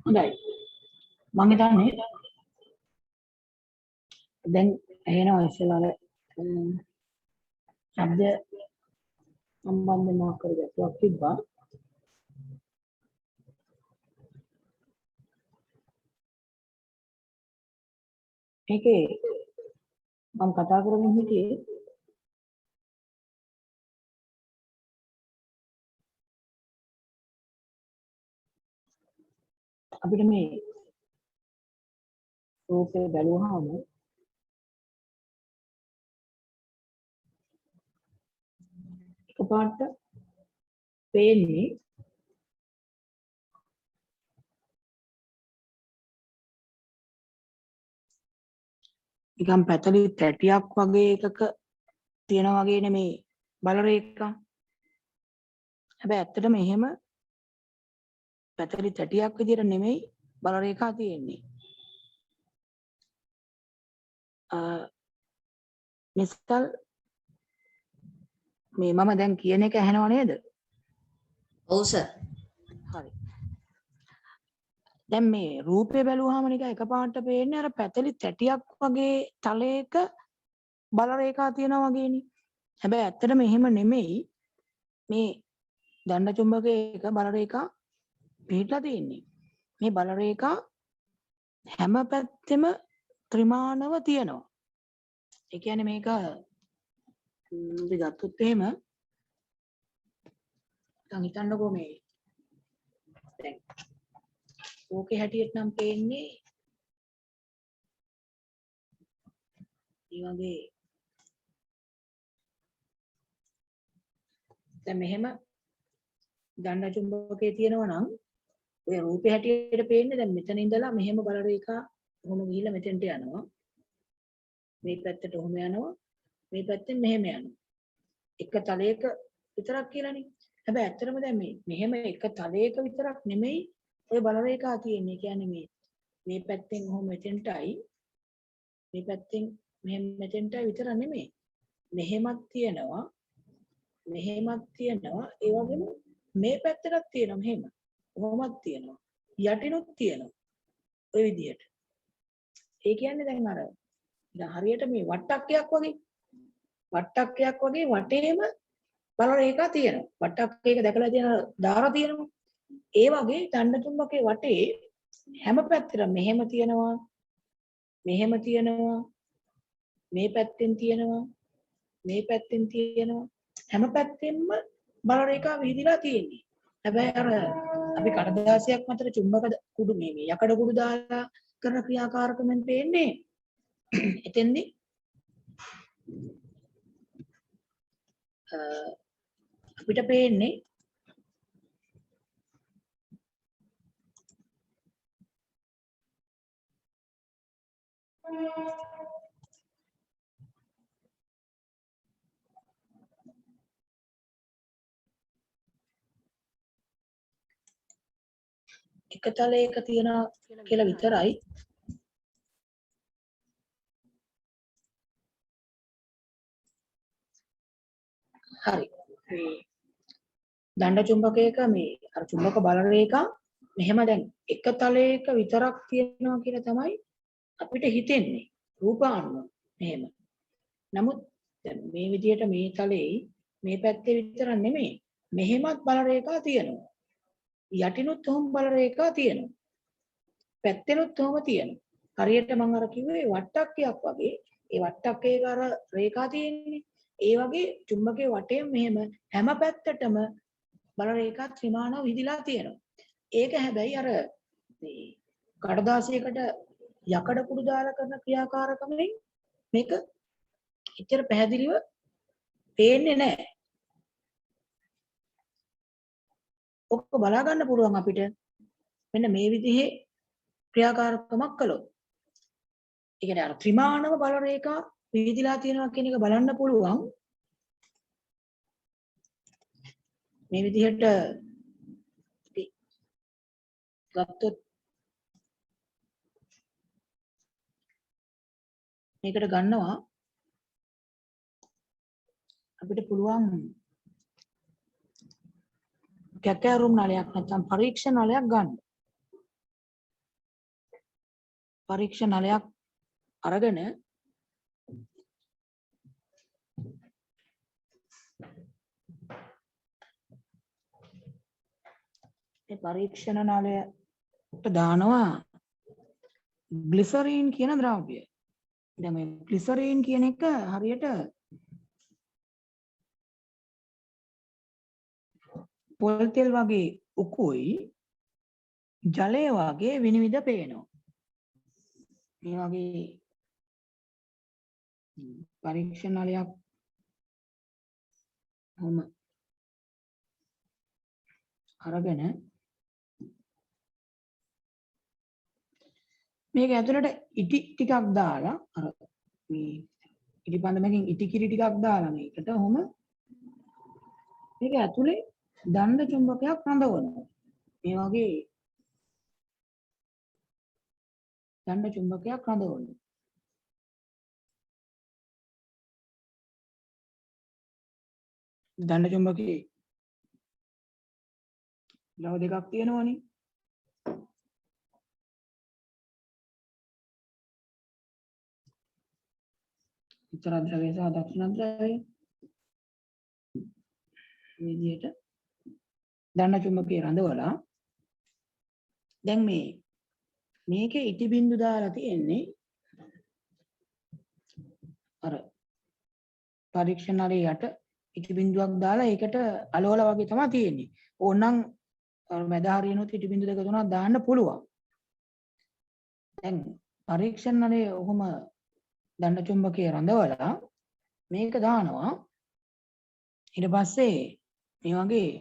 හොඳයි මම හිතන්නේ දැන් ඇහෙනවා ඉස්සෙල්ලා ශබ්ද සම්බන්ධ මොකක් කර ගැටලුවක් තිබ්බා ඒකේ මම කතා කරමින් හිටියේ අපිට මේ රූපේ බැලුවාම එකපාරට පේන්නේ නිකන් පැතලි තැටියක් වගේ එකක තියෙන වගේ නෙමේ බල රේඛා. හැබැයි ඇත්තටම එහෙම පැතලි තැටියක් විදියට නෙමෙයි බල රේඛා තියෙන්නේ. මිස්ටර් මේ මම දැන් කියන එක ඇහෙනව නේද? ඔව් සර්. හරි. දැන් මේ රූපේ බැලුවාම නිකන් එකපාරට පේන්නේ අර පැතලි තැටියක් වගේ තලයක බල රේඛා තියෙනවා වගේනේ. හැබැයි ඇත්තටම එහෙම නෙමෙයි මේ දණ්ඩ චුම්බකයක බල රේඛා පිටලා තියෙන්නේ. මේ බල රේඛා හැම පැත්තෙම ත්‍රිමාණව තියෙනවා. ඒ කියන්නේ මේක අපි ගත්තොත් එහෙම දැන් හිතන්නකෝ මේ දැන් ඕකේ හැටියට නම් පේන්නේ ඒ වගේ දැන් මෙහෙම දණ්ඩ චුම්බකයේ තියෙනවා නම් ඔය රූපේ හැටියට පේන්නේ දැන් මෙතන ඉඳලා මෙහෙම බල රේඛා කොහොම ගිහිල්ලා මෙතෙන්ට යනවා. මේ පැත්තට ඔහොම යනවා. මේ පැත්තෙන් මෙහෙම යනවා. එක තලයක විතරක් කියලානේ. හැබැයි ඇත්තටම දැන් මෙහෙම එක තලයක විතරක් නෙමෙයි ඔය බල රේඛා තියෙන්නේ. කියන්නේ මේ පැත්තෙන් ඔහොම මෙතෙන්ටයි මේ පැත්තෙන් මෙහෙම මෙතෙන්ටයි විතර නෙමෙයි. මෙහෙමත් තියෙනවා. මෙහෙමත් තියෙනවා. ඒ වගේම මේ පැත්තටත් තියෙනවා මෙහෙම. කොහොමද තියෙනවා. යටිනුත් තියෙනවා. ඔය විදියට. ඒ කියන්නේ දැන් දැන් හරියට මේ වට්ටක්කයක් වගේ. වට්ටක්කයක් වගේ වටේම බල රේඛා තියෙනවා. වට්ටක්කයක දැකලා තියෙන දාර තියෙනවා. ඒ වගේ දණ්ඩ චුම්බකයේ වටේ හැම පැත්තටම මෙහෙම තියෙනවා. මෙහෙම තියෙනවා. මේ පැත්තෙන් තියෙනවා. මේ පැත්තෙන් තියෙනවා. හැම පැත්තෙම බල රේඛා විහිදිලා තියෙන්නේ. හැබැයි අපි කඩදාසියක් මතට චුම්බක කුඩු මේ යකඩ කුඩු දාලා කරන ක්‍රියාකාරකමෙන් පේන්නේ එතෙන්දී අපිට පේන්නේ එක තලයක තියනවා කියලා විතරයි. හරි. මේ දණ්ඩ චුම්බකයක මේ අර චුම්බක බල රේඛා මෙහෙම දැන් එක තලයක විතරක් තියෙනවා කියලා තමයි අපිට හිතෙන්නේ. රූපානුව මෙහෙම. නමුත් දැන් මේ විදිහට මේ තලෙයි මේ පැත්තේ විතරක් නෙමෙයි. මෙහෙමත් බල රේඛා තියෙනවා. යටිනුත් උහුම් බල රේඛා තියෙනවා. පැත්තෙනුත් උහුම තියෙනවා. හරියට මම අර කිව්වේ වට්ටක්කයක් වගේ ඒ වට්ටක්කයක අර රේඛා තියෙන්නේ. ඒ වගේ චුම්බකයේ වටේ මෙහෙම හැම පැත්තටම බල රේඛා ත්‍රිමාණව විදිලා තියෙනවා. ඒක හැබැයි අර මේ කඩදාසියකට යකඩ කුඩු දාලා කරන ක්‍රියාකාරකමෙන් මේක එච්චර පැහැදිලිව පේන්නේ නැහැ. ඔක්ක බලා ගන්න පුළුවන් අපිට මෙන්න මේ විදිහේ ක්‍රියාකාරකමක් කළොත්. ඒ කියන්නේ අර ත්‍රිමාණව බල රේඛා විහිදිලා තියෙනවා කියන එක බලන්න පුළුවන්. මේ විදිහට ගත්තොත් මේකට ගන්නවා අපිට පුළුවන් කැකෑරුම් නලයක් නැත්නම් පරීක්ෂණ නලයක් ගන්න. පරීක්ෂණ නලයක් අරගෙන මේ පරීක්ෂණ නලයට දානවා ග්ලිසරීන් කියන ද්‍රව්‍යය. දැන් මේ ග්ලිසරීන් කියන එක හරියට පොල් තෙල් වගේ උකුයි ජලය වගේ විනිවිද පේනවා. මේ වගේ පරීක්ෂණ නලයක් අරගෙන මේක ඇතුළට ඉටි ටිකක් දාලා අර මේ ඉටි පන්දමකින් ඉටි කිරි ටිකක් දාලා මේකට ඔහොම මේක ඇතුලේ දණ්ඩ චුම්බකයක් රඳවනවා. මේ වගේ දණ්ඩ චුම්බකයක් රඳවනවා. දණ්ඩ චුම්බකයේ ලව දෙකක් තියෙනවනේ. උත්තර ද්‍රවය සහ දක්ෂිණ ද්‍රවය. මේ විදිහට දණ්ඩ චුම්බකයේ රඳවලා දැන් මේකේ ඉටි බින්දු දාලා තියෙන්නේ අර පරීක්ෂණ නලේ යට ඉටි බින්දුවක් දාලා ඒකට අලවල වගේ තමයි තියෙන්නේ. ඕනනම් මැද හරියනොත් ඉටි බින්දු දෙක තුනක් දාන්න පුළුවන්. දැන් පරීක්ෂණ නලේ ඔහොම දණ්ඩ චුම්බකයේ රඳවලා මේක දානවා. ඊට පස්සේ මේ වගේ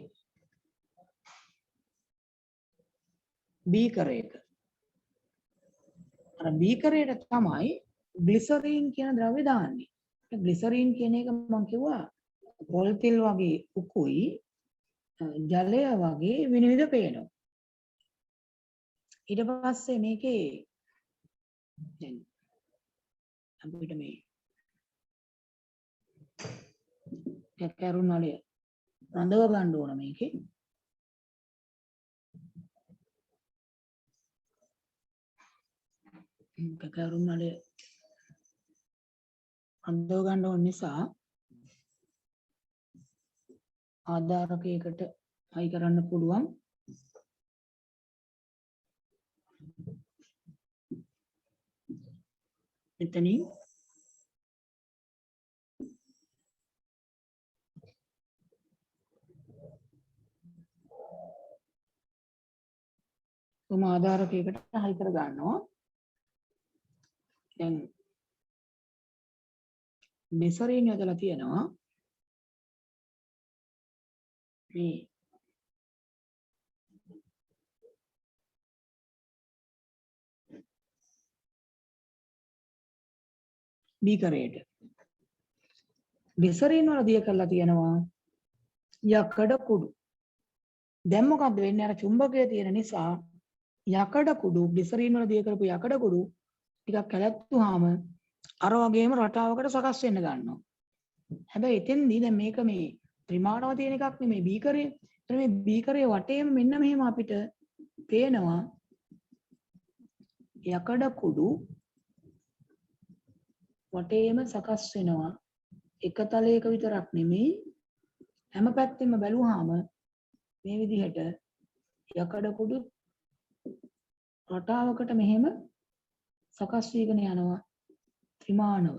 බීකරයක අර බීකරයට තමයි ග්ලිසරීන් කියන ද්‍රව්‍ය දාන්නේ. ග්ලිසරීන් කියන එක මම කිව්වා පොල් තෙල් වගේ උකුයි ජලය වගේ විනිවිද පේනවා. ඊට පස්සේ මේකේ දැන් අපිට මේ කැකරුන් වල රඳව ගන්න ඕන මේකේ. කැකරුන් වල රඳව ගන්න ඕන නිසා ආධාරකයකට හයි කරන්න පුළුවන්. එතනින් තුම ආධාරකයකට හයි කර ගන්නවා. දැන් ග්ලිසරීන් යොදලා තියෙනවා මේ බීකරයට. ග්ලිසරීන් වල දිය කරලා තියෙනවා යකඩ කුඩු. දැන් මොකද්ද වෙන්නේ? අර චුම්බකයේ තියෙන නිසා යකඩ කුඩු ග්ලිසරීන් වල දිය කරපු යකඩ කුඩු ටිකක් කැළැත්තුවාම අර වගේම රටාවකට සකස් වෙන්න ගන්නවා. හැබැයි එතෙන්දී දැන් මේක මේ ත්‍රිමාණව තියෙන එකක් නෙමෙයි බීකරය. එතන මේ බීකරයේ වටේම මෙන්න මෙහෙම අපිට පේනවා යකඩ කුඩු වටේම සකස් වෙනවා. එක තලයක විතරක් නෙමෙයි හැම පැත්තෙම බැලුවාම මේ විදිහට යකඩ කුඩු රටාවකට මෙහෙම සකස් වීගෙන යනවා ත්‍රිමාණව.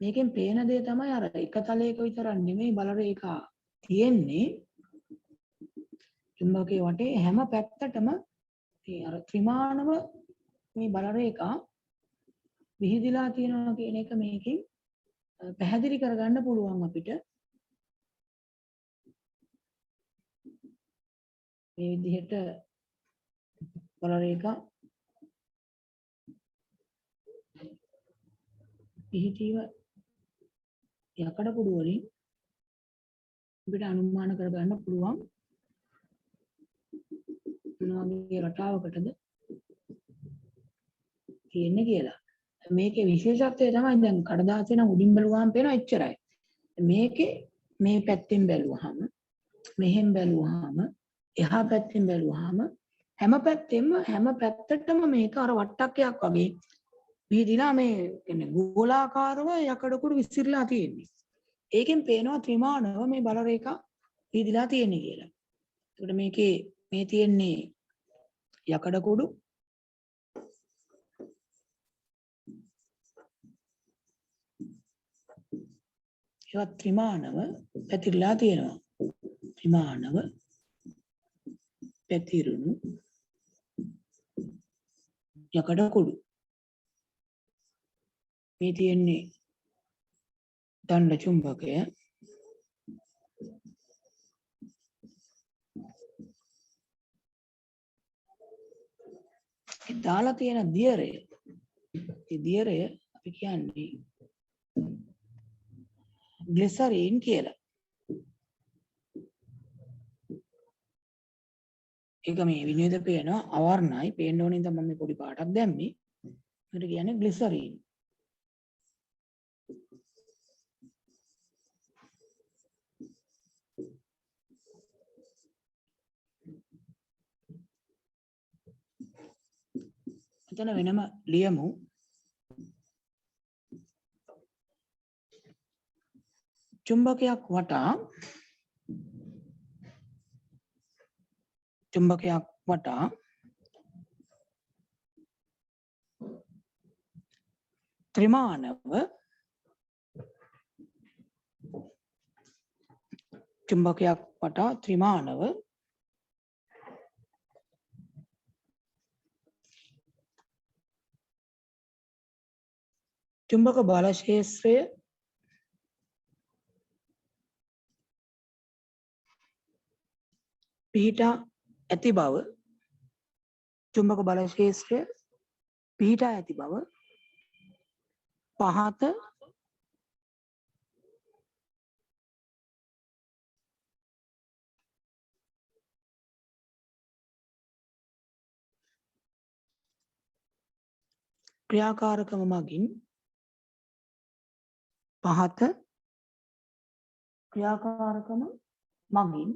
මේකෙන් පේන දේ තමයි අර එක තලයක විතරක් නෙමෙයි බල රේඛා තියෙන්නේ චුම්බකයේ වටේ හැම පැත්තටම මේ අර ත්‍රිමාණව මේ බල රේඛා විහිදිලා තියෙනවා කියන එක මේකෙන් පැහැදිලි කරගන්න පුළුවන් අපිට. මේ විදිහට බල රේඛා පිහිටීම යකඩ කුඩු වලින් අපිට අනුමාන කරගන්න පුළුවන් මොන වගේ රටාවකටද තියෙන්නේ කියලා. මේකේ විශේෂත්වය තමයි දැන් කඩදාසිය නම් උඩින් බැලුවාම පේනවා එච්චරයි. මේකේ මේ පැත්තෙන් බැලුවාම මෙහෙන් බැලුවාම එහා පැත්තෙන් බැලුවාම හැම පැත්තටම මේක අර වට්ටක්කයක් වගේ විහිදිලා මේ කියන්නේ ගෝලාකාරව යකඩ කුඩු විසිරලා තියෙන්නේ. ඒකෙන් පේනවා ත්‍රිමාණව මේ බල රේඛා විහිදිලා තියෙන්නේ කියලා. ඒකට මේකේ මේ තියෙන්නේ යකඩ කුඩු ඒවත් ත්‍රිමාණව පැතිරලා තියෙනවා. ත්‍රිමාණව පැතිරුණු යකඩ කුඩු. මේ තියෙන්නේ දණ්ඩ චුම්බකය. දාලා තියෙන දියරය. ඒ දියරය අපි කියන්නේ ග්ලිසරීන් කියලා. ඒක මේ විනිවිද පේනවා අවර්ණයි පේන්න ඕනේ නම් මම මේ පොඩි පාටක් දැම්මේ. මේකට කියන්නේ ග්ලිසරීන්. එතන වෙනම ලියමු. චුම්බකයක් වටා ත්‍රිමාණව චුම්බක බල ශේෂ්ත්‍රය පිහිටා ඇති බව චුම්බක බල ශේෂ්ත්‍රය පිහිටා ඇති බව පහත ක්‍රියාකාරකම මගින් පහත ක්‍රියාකාරකම මගින්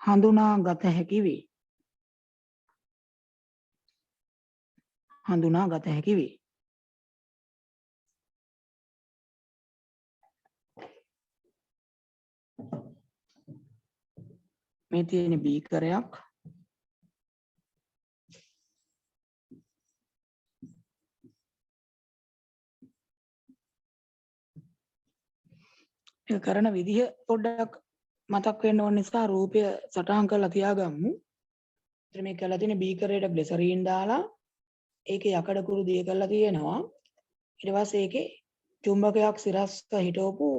හඳුනා ගත හැකි වේ. හඳුනා ගත හැකි වේ. මේ තියෙන බීකරයක් ඒක කරන විදිහ පොඩ්ඩක් මතක් වෙන්න ඕන නිසා රූපය සටහන් කරලා තියාගමු. ඉතින් මේ කරලා තියෙන බීකරයට ග්ලිසරීන් දාලා ඒකේ යකඩ කුරු දිය කරලා තියෙනවා. ඊට පස්සේ ඒකේ චුම්බකයක් සිරස්ක හිටවපු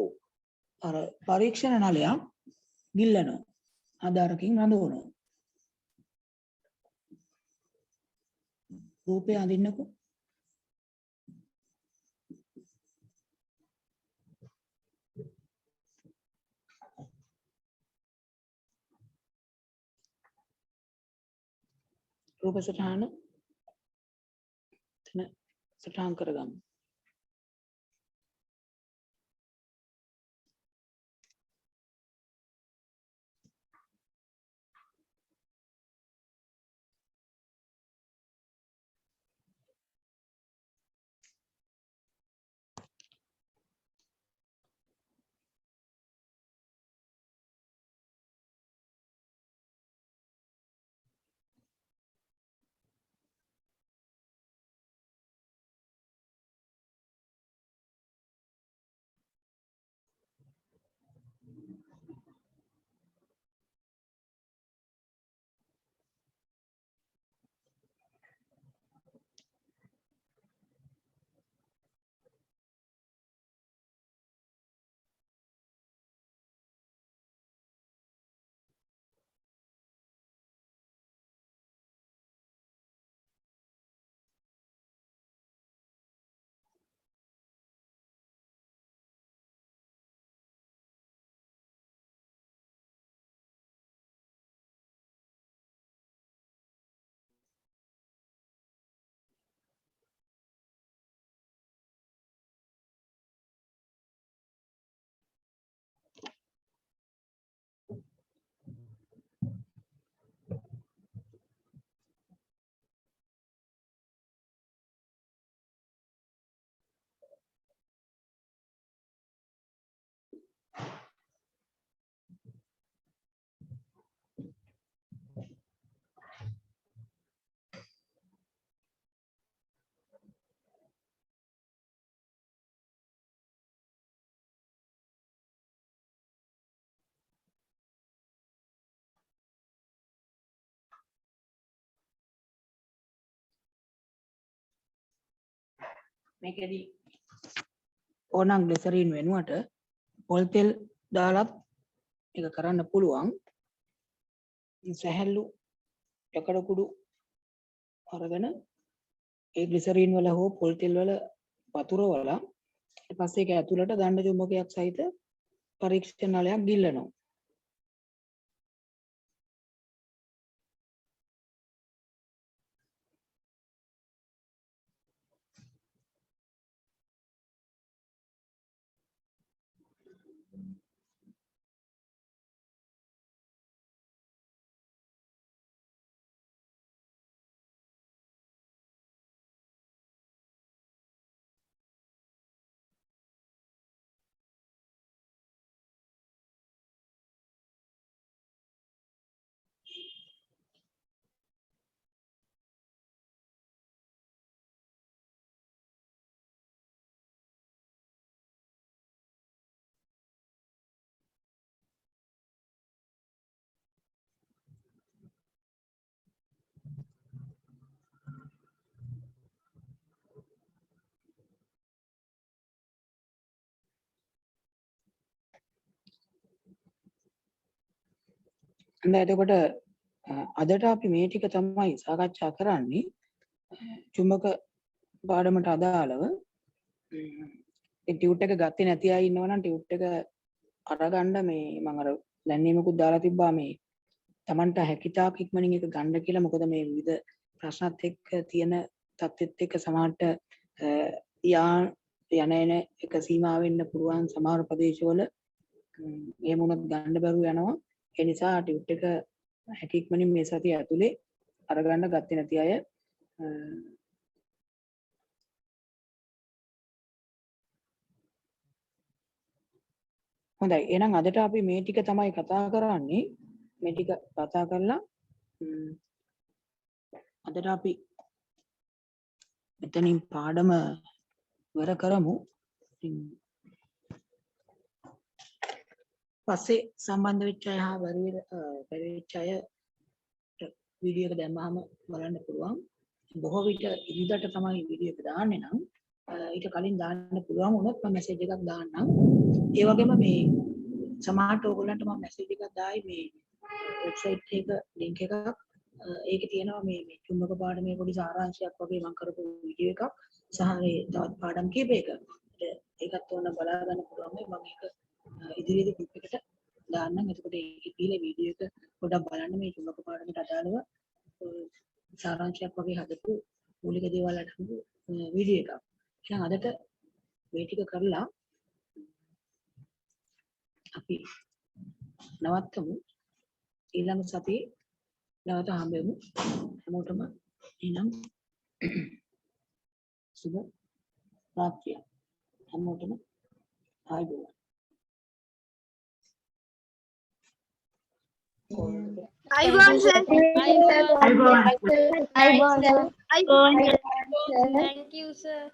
අර පරීක්ෂණ නලයක් ගිල්ලනවා. ආධාරකින් රඳවනවා. රූපය අඳින්නකො. රූප සටහන එතන සටහන් කරගමු. මේකෙදි ඕනනම් ග්ලිසරීන් වෙනුවට පොල් තෙල් දාලත් ඒක කරන්න පුළුවන්. සැහැල්ලු යකඩ කුඩු අරගෙන ඒ ග්ලිසරීන් වල හෝ පොල් තෙල් වල වතුරවලා ඊට පස්සේ ඒක ඇතුළට දණ්ඩ චුම්බකයක් සහිත පරීක්ෂණ නලයක් ගිල්ලනවා. හොඳයි එතකොට අදට අපි මේ ටික තමයි සාකච්ඡා කරන්නේ චුම්බක පාඩමට අදාළව ඒ ටියුට් එක ගත්තේ නැති අය ඉන්නවනම් ටියුට් එක අරගන්න මේ මම අර දැන්නීමකුත් දාලා තිබ්බා මේ Tamanට හැකියතාක් ඉක්මනින් එක ගන්න කියලා මොකද මේ විවිධ ප්‍රශ්නත් එක්ක තියෙන තත්ත්වෙත් එක්ක සමහරට යන එන එක සීමා වෙන්න පුළුවන් සමහර ප්‍රදේශවල එහෙම වුණත් ගන්න බැරුව යනවා ඒ නිසා ටියුට් එක හැකි ඉක්මනින් මේ සතිය ඇතුලේ අරගන්න ගත්තේ නැති අය හොඳයි එහෙනම් අදට අපි මේ ටික තමයි කතා කරන්නේ මේ ටික කතා කරලා අදට අපි මෙතනින් පාඩම ඉවර කරමු පස්සේ සම්බන්ධ වෙච්ච අය හා බැරි වෙච්ච අය වීඩියෝ එක දැම්මහම බලන්න පුළුවන් බොහෝ විට ඉරිදට තමයි වීඩියෝ එක දාන්නේ නම් ඊට කලින් දාන්න පුළුවන් වුණොත් මම මැසේජ් එකක් දාන්නම් ඒ වගේම මේ සමහරට ඕගොල්ලන්ට මම මැසේජ් එකක් දායි මේ වෙබ්සයිට් එක ලින්ක් එකක් ඒකේ තියෙනවා මේ චුම්බක පාඩමේ පොඩි සාරාංශයක් වගේ මම කරපු වීඩියෝ එකක් සහ මේ තවත් පාඩම් කීපයක ඒකත් ඕන බලා ගන්න පුළුවන් මම ඒක ඉදිරියේදී ගෲප් එකට දාන්නම් එතකොට ඒකේ තියෙන වීඩියෝ එක පොඩ්ඩක් බලන්න මේ චුම්බක පාඩමට අදාළව සාරාංශයක් වගේ හදපු මූලික දේවල් අටපු වීඩියෝ එකක්. එහෙනම් අදට මේ ටික කරලා අපි නවත්තමු ඊළඟ සතියේ නැවත හම්බෙමු හැමෝටම එනම් සුබ රාත්‍රියක් හැමෝටම ආයුබෝවන් අයිබෝන් සර් අයිබෝන් අයිබෝන් thank you sir